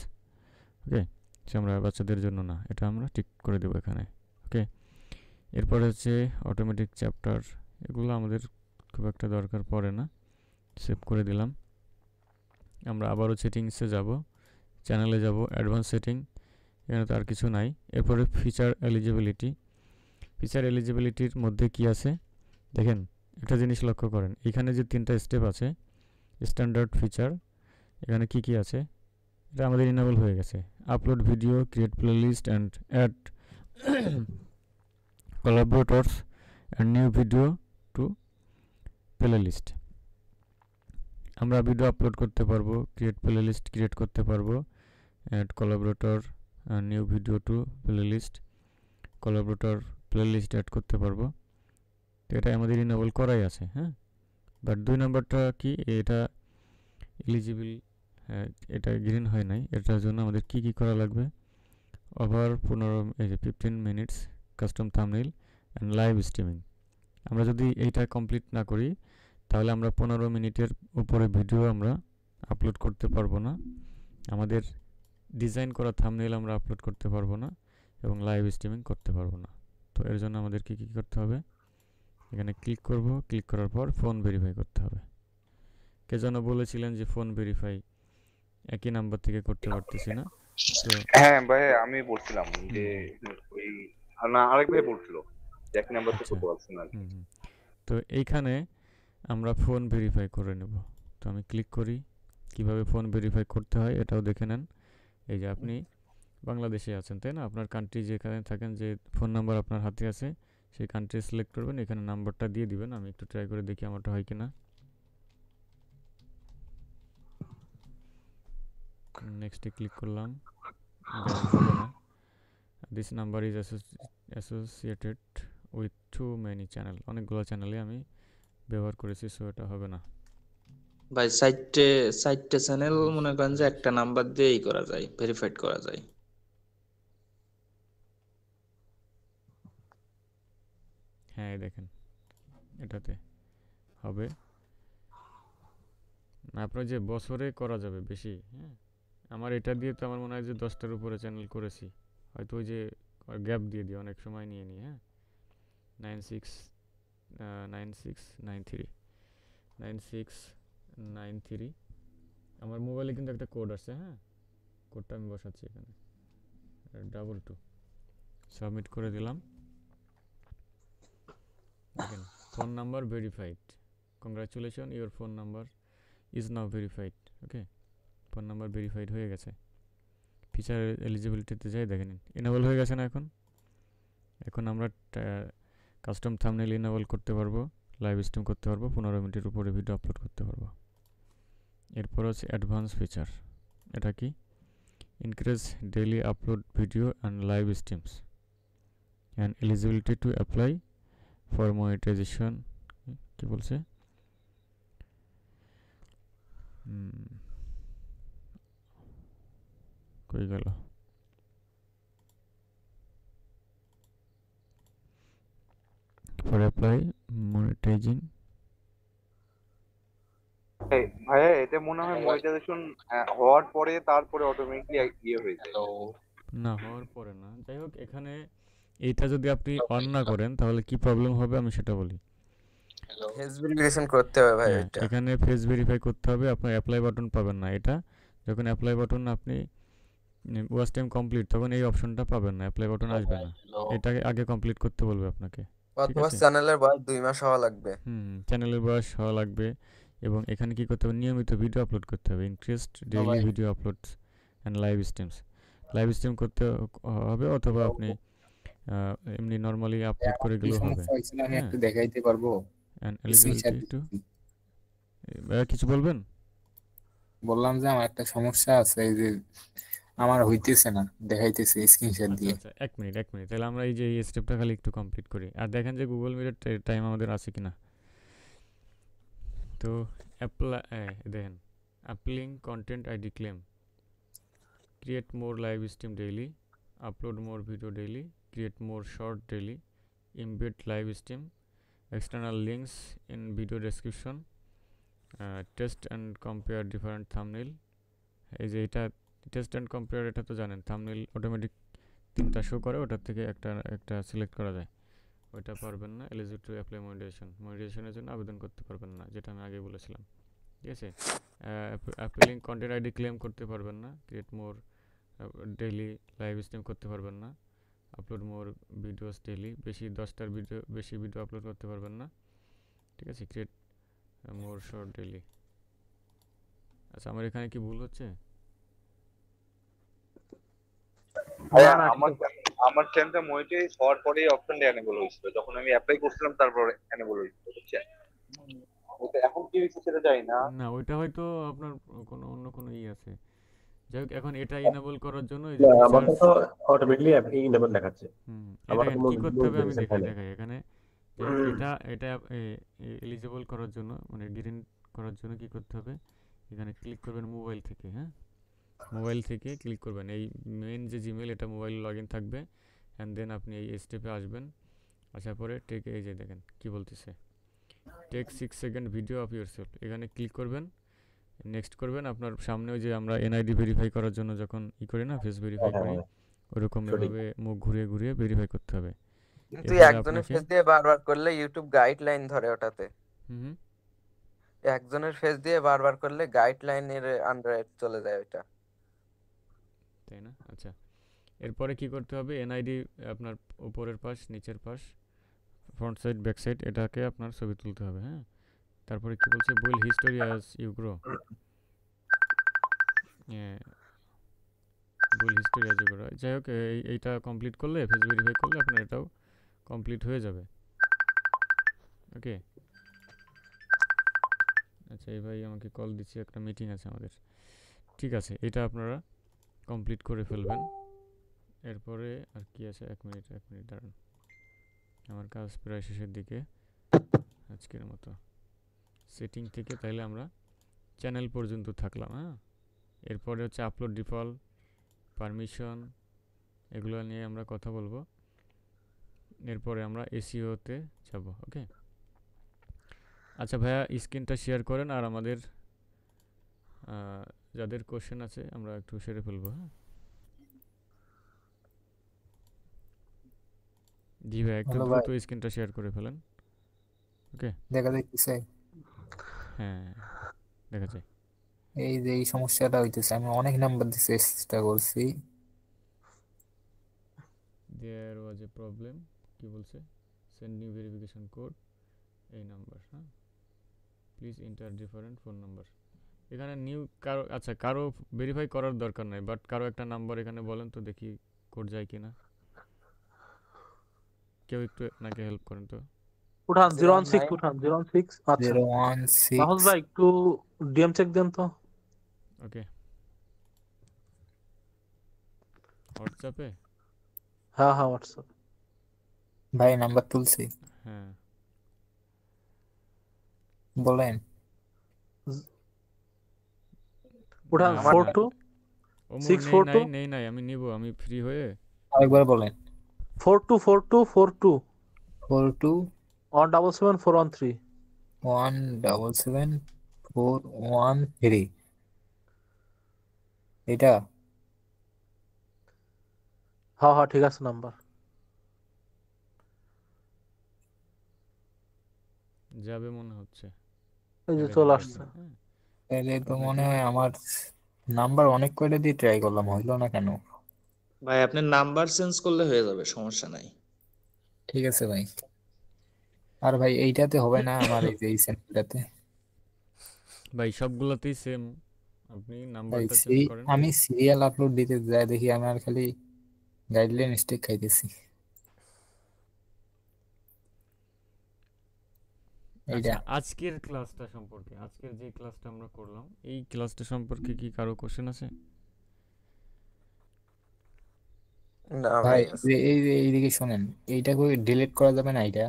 Okay, so আমরা বাচ্চাদের জন্য না, এটা আমরা ঠিক করে দেবো এখানে। ওকে, এরপরে হচ্ছে অটোমেটিক চ্যাপ্টার, এগুলো আমাদের খুব একটা দরকার পড়ে না, সেভ করে দিলাম। আমরা আবারও সেটিংসে যাব, চ্যানেলে যাব, অ্যাডভান্স সেটিং, এখানে তো আর কিছু নাই। এরপরে ফিচার এলিজিবিলিটি। ফিচার এলিজিবিলিটির মধ্যে কি আছে দেখেন, একটা জিনিস লক্ষ্য করেন, এখানে যে 3টা স্টেপ আছে, স্ট্যান্ডার্ড ফিচার, এখানে কি আছে এটা আমাদের ইনেবল হয়ে গেছে। Upload video, create playlist and add collaborators and new video to playlist। আমরা ভিডিও আপলোড করতে পারবো, ক্রিয়েট প্লেলিস্ট ক্রিয়েট করতে পারবো, add collaborator new video to playlist, collaborator playlist add করতে পারবো। তো এটা আমাদের ইনেবল করাই আছে। হ্যাঁ, বাট 2 নম্বরটা কি, এটা এলিজিবল, এটা গ্রিন হয় নাই। এটার জন্য আমাদের কি করা লাগবে? Over 15 minutes custom thumbnail and live streaming. আমরা যদি এইটা কমপ্লিট না করি তাহলে আমরা 15 মিনিটের উপরে ভিডিও আমরা আপলোড করতে পারবো না, আমাদের ডিজাইন করা থাম্বনেইল আমরা আপলোড করতে পারবো না, এবং লাইভ স্ট্রিমিং করতে পারবো না। তো এর জন্য আমাদের কি করতে হবে? এখানে ক্লিক করব, ক্লিক করার পর ফোন ভেরিফাই করতে হবে। কে যেন বলেছিলেন যে ফোন ভেরিফাই একই নাম্বার থেকে করতে পারতেছি না। তো হ্যাঁ ভাই, আমি বলছিলাম যে ওই না, আরেক ভাই বলছিল এক নাম্বার তো আচ্ছা করতে পারছেন আর কি। তো এইখানে আমরা ফোন ভেরিফাই করে নেব। তো আমি ক্লিক করি, কিভাবে ফোন ভেরিফাই করতে হয় এটাও দেখে নেন। এই যে আপনি বাংলাদেশে আছেন তাই না, আপনার কান্ট্রি যেখানে থাকেন, যে ফোন নাম্বার আপনার হাতে আছে সেই কান্ট্রি সিলেক্ট করবেন, এখানে নাম্বারটা দিয়ে দিবেন। আমি একটু ট্রাই করে দেখি আমারটা হয় কিনা। নেক্সটে ক্লিক করলাম, দেখেন হবে না। This number is associated with too many channel, অনেকগুলো চ্যানেলে আমি ব্যবহার করেছি, সো এটা হবে না। ভাই সাইটে চ্যানেল মনে করেন যে একটা নাম্বার দিয়েই করা যায়, ভেরিফাইড করা যায়। হ্যাঁ এই দেখেন এটাতে হবে না। আপনার যে বছরে করা যাবে বেশি, হ্যাঁ আমার এটা দিয়ে তো আমার মনে হয় যে 10টার উপরে চ্যানেল করেছি, হয়তো ওই যে গ্যাপ দিয়ে দিই, অনেক সময় নিয়ে নিই। হ্যাঁ 9693 আমার মোবাইলে কিন্তু একটা কোড আছে। হ্যাঁ কোডটা আমি বসাচ্ছি এখানে, 22 সাবমিট করে দিলাম। দেখেন phone number verified, congratulation your phone number is now verified. Okay, phone number verified হয়ে গেছে। ফিচার এলিজিবিলিটিতে যাই, দেখেন ইনেবল হয়ে গেছে না। এখন আমরা কাস্টম থাম্বনেল ইনেবল করতে পারবো, লাইভ স্ট্রিম করতে পারবো, 15 মিনিটের উপরে ভিডিও আপলোড করতে পারবো। এরপর হচ্ছে অ্যাডভান্স ফিচার। এটা কি? Increase daily upload video and live streams and eligibility to apply for monetization. কি বলছে? কই গেল? For apply monetizing. ভাইয়া এটা মনে হয় মনিটাইজেশন হওয়ার পরে তারপরে অটোমেটিকলি ইয়ে হয়ে যায়। না হওয়ার পরে না, যাই হোক এখানে এইটা যদি আপনি অন না করেন তাহলে কি প্রবলেম হবে আমি সেটা বলি। ফেস ভেরিফিকেশন করতে হবে ভাই এটা। এখানে ফেস ভেরিফাই করতে হবে, আপনার অ্যাপ্লাই বাটন পাবেন না। এটা যখন অ্যাপ্লাই বাটন আপনি ওয়াচ টাইম কমপ্লিট, তখন এই অপশনটা পাবেন না, অ্যাপ্লাই বাটন আসবে না। এটাকে আগে কমপ্লিট করতে বলবে আপনাকে, ঠিক অথবা আছে? চ্যানেলের বয়স 2 মাস হওয়া লাগবে। চ্যানেলের বয়স হওয়া লাগবে। এবং এখানে কি করতে হবে? নিয়মিত ভিডিও আপলোড করতে হবে, increased daily video uploads and live streams. Live stream করতে হবে, অথবা আপনি এমনি নরমালি আপলোড করে গেলেও হবে। আমি একটু দেখাইতে পারবো? কিছু বলবেন? বললাম যে আমার একটা সমস্যা আছে, এই যে আমার হইতেছে না, দেখাইতেছে স্ক্রিনশট দিয়ে। আচ্ছা 1 মিনিট তাহলে আমরা এই যে এই স্টেপটা খালি একটু কমপ্লিট করি, আর দেখেন যে গুগল মিটের টাইম আমাদের আছে কিনা। তো দেখেন appealing content ID claim, create more live stream daily, upload more video daily, create more short daily, embed live stream, external links in video description, test and compare different thumbnail. এই যে এটা test and compare, এটা তো জানেন thumbnail automatic 3টা show করে, ওটার থেকে একটা সিলেক্ট করা যায়, ওইটা পারবেন না। এলিজিবল টু অ্যাপ্লাই মনিটাইজেশনের জন্য আবেদন করতে পারবেন না, যেটা আমি আগে বলেছিলাম, ঠিক আছে? অ্যাপলিং কন্টেন্ট আইডি ক্লেম করতে পারবেন না, ক্রিয়েট মোর ডেইলি লাইভ স্ট্রিম করতে পারবেন না, আপলোড মোর ভিডিওস ডেইলি, বেশি ভিডিও আপলোড করতে পারবেন না, ঠিক আছে? Create more short daily. আচ্ছা আমার এখানে কি ভুল হচ্ছে? আমার চ্যানেলটা মনিটাইজ হওয়ার পরে অপশনটা এনেবল হয়েছিল, যখন আমি অ্যাপ্লাই করছিলাম তারপর এনেবল হয়েছিল, বুঝছেন? ওটা এখন কি হয়েছে সেটা জানি না। না ওইটা হয়তো আপনার অন্য কোনো আছে। যাই হোক এখন এটা ইনেবল করার জন্য এই যে আমাদের তো অটোমেটিক্যালি ইনেবল দেখাচ্ছে। এটা কি করতে হবে আমি দেখাই এখানে। এটা এলিজিবল করার জন্য, মানে গ্রিন করার জন্য কি করতে হবে? এখানে ক্লিক করবেন মোবাইল থেকে। হ্যাঁ মোবাইল থেকে ক্লিক করবেন, এই মেইন যে জিমেল এটা মোবাইল লগইন থাকবে, অ্যান্ড দেন আপনি এই স্টেপে আসবেন। আসার পরে এই যে দেখেন কি বলতেছে, take 6 second video of yourself, এখানে ক্লিক করবেন, নেক্সট করবেন। আপনার সামনে ওই যে আমরা এনআইডি ভেরিফাই করার জন্য যখন করি না, ফেস ভেরিফাই করি, ওরকম এভাবে মুখ ঘুরিয়ে ভেরিফাই করতে হবে। কিন্তু একজনের ফেস দিয়ে বারবার করলে ইউটিউব গাইডলাইন ধরে ওটাতে। একজনের ফেস দিয়ে বারবার করলে গাইডলাইনের আন্ডারে চলে যায় ওটা, তাই না? আচ্ছা এরপরে কি করতে হবে? এনআইডি আপনার উপরের পাশ নিচের পাশ ফ্রন্ট সাইড ব্যাক সাইড এটাকে আপনার ছবি তুলতে হবে। হ্যাঁ, তারপরে কি বলছে, build history as you grow, build history as you grow. যাই হোক, এইটা কমপ্লিট করলে, ফেস ভেরিফাই করলে আপনার এটাও কমপ্লিট হয়ে যাবে। ওকে, আচ্ছা এই ভাই আমাকে কল দিচ্ছে, একটা মিটিং আছে আমাদের। ঠিক আছে, এটা আপনারা কমপ্লিট করে ফেলবেন। এরপরে আর কি আছে, এক মিনিট দাঁড়ান, আমার কাজ প্রায় শেষের দিকে আজকের মতো। সেটিং থেকে তাইলে আমরা চ্যানেল পর্যন্ত থাকলাম। হ্যাঁ, এরপরে হচ্ছে আপলোড ডিফল্ট, পারমিশন, এগুলো নিয়ে আমরা কথা বলবো। এরপরে আমরা এসইওতে যাব। ওকে, আচ্ছা ভাইয়া স্ক্রিনটা শেয়ার করেন, আর আমাদের যাদের কোশ্চেন আছে আমরা একটু সেরে ফেলবো। হ্যাঁ জি ভাই, একটু দ্রুত স্ক্রিনটা শেয়ার করে ফেলেন। ওকে, দেখা যাচ্ছে? হ্যাঁ দেখা যায়। এই যে এই সমস্যাটা হইতেছে, আমি অনেক নাম্বার দিয়ে চেষ্টা করছি। দেয়ার ওয়াজ এ প্রবলেম, কি বলছে, সেন্ড নিউ ভেরিফিকেশন কোড, এই নাম্বার। হ্যাঁ, please enter different phone number. এখানে নিউ কারো, আচ্ছা কারো ভেরিফাই করার দরকার নাই, বাট কারো একটা নাম্বার এখানে বলেন তো দেখি কোড যায় কিনা। কেউ একটু নাকি হেল্প করেন তো। উঠান 016 উঠান 016। আচ্ছা 016 রাহুল ভাই একটু ডিএম চেক দেন তো। ওকে, হোয়াটসঅ্যাপে? হ্যাঁ হোয়াটসঅ্যাপ। ভাই নাম্বার তুলছি, হ্যাঁ বলেন। উঠান 42 নেই আমি নিব, আমি ফ্রি হয়ে। আরেকবার বলেন। 42 177 177 413 এটা? হ্যাঁ ঠিক আছে নাম্বার। যাবে মনে হচ্ছে, এই যে চলে আসছে। তাহলে তো মনে হয় আমার নাম্বার অনেক কয়টা দিয়ে ট্রাই করলাম, হইলো না কেন? ভাই আপনি নাম্বার চেঞ্জ করলে হয়ে যাবে, সমস্যা নাই। ঠিক আছে ভাই। আর ভাই এইটাতে হবে না আমার, এই যে এই চ্যানেলটাতে? ভাই সবগুলোতেই সেম, আপনি নাম্বারটা চেঞ্জ সেই করেন। আমি সিরিয়াল আপলোড দিতে যাই দেখি আমার খালি গাইডলাইন মিস্টেক খাইতেছি। আচ্ছা, আজকের ক্লাসটা সম্পর্কে, আজকের যে ক্লাসটা আমরা করলাম, এই ক্লাসটা সম্পর্কে কি কারো কোশ্চেন আছে? না ভাই ভাই এইদিকে শোনেন, এইটা করে ডিলিট করা যাবে না? এটা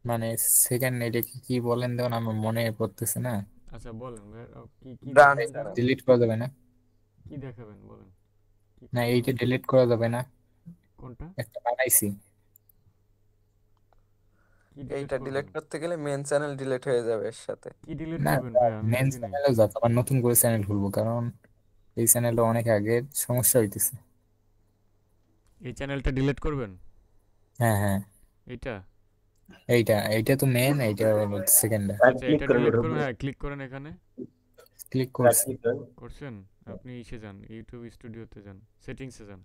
মানে সেকেন্ড, এটা কি বলেন দেখুন, আমার মনে পড়তেছে না। আচ্ছা বলেন ভাই, কি ডিলিট করা যাবে না? কি দেখাবেন বলেন। না এইটা ডিলিট করা যাবে না? কোনটা? একটা বানাইছি, এইটা ডিলিট করতে গেলে মেন চ্যানেল ডিলিট হয়ে যাবে এর সাথে। কি ডিলিট না করবেন ভাই? আমি মেন বুঝি নাই। চ্যানেলে যাতে আবার নতুন করে চ্যানেল খুলবো, কারণ এই চ্যানেলটা অনেক আগের, সমস্যা হইতেছে। এই চ্যানেলটা ডিলিট করবেন? হ্যাঁ এইটা এইটা তো মেন, এইটা সেকেন্ডটা। আচ্ছা এটা ডিলিট করবেন। হ্যাঁ ক্লিক করেন, এখানে ক্লিক করছি। করছেন? আপনি ইসে যান, ইউটিউব স্টুডিওতে যান, সেটিংসে যান।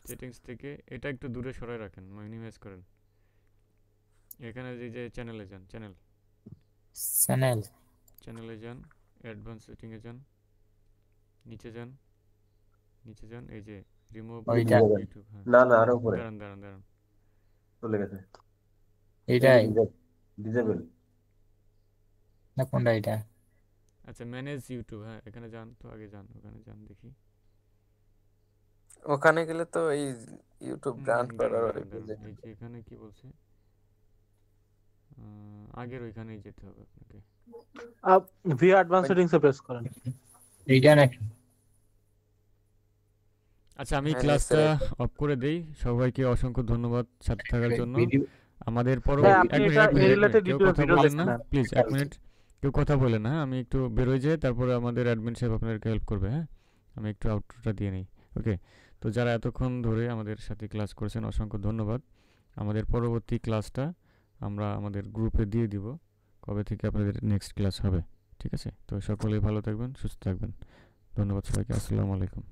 সেটিংস থেকে এটা একটু দূরে সরায় রাখেন, মিনিমাইজ করেন। এখানে যে চ্যানেলে যান, চ্যানেলে যান, অ্যাডভান্স সেটিংয়ে যান, নিচে যান, এই যে রিমুভ ইউটিউব। হ্যাঁ না আরো উপরে দাঁড়ান চলে গেছে। এইটাই ডিসেবল না কোনটা এটা? আচ্ছা ম্যানেজ ইউটিউব, হ্যাঁ এখানে যান তো, আগে যান ওখানে যান, দেখি ওখানে গেলে তো এই ইউটিউব ব্র্যান্ড করার এই যে এখানে কি বলছে, আগের ওইখানেই যেতে হবে আপনাকে। ভি অ্যাডভান্স সেটিংস এ প্রেস করেন। এইটা নাকি? আচ্ছা আমি ক্লাসটা অফ করে দেই। সবাইকে অসংখ্য ধন্যবাদ সাথে থাকার জন্য। আমাদের পরবর্তী কেউ কথা বলেন না প্লিজ, এক মিনিট কেউ কথা বলেন না। আমি একটু বেরোয় যাই, তারপরে আমাদের অ্যাডমিন সাহেব আপনাদেরকে হেল্প করবে। হ্যাঁ আমি একটু আউটরোটা দিয়ে নিই। ওকে, তো যারা এতক্ষণ ধরে আমাদের সাথে ক্লাস করেছেন অসংখ্য ধন্যবাদ। আমাদের পরবর্তী ক্লাসটা আমরা আমাদের গ্রুপে দিয়ে দিব, কবে থেকে আপনাদের নেক্সট ক্লাস হবে। ঠিক আছে, তো সকলেই ভালো থাকবেন, সুস্থ থাকবেন। ধন্যবাদ সবাইকে, আসসালামু আলাইকুম।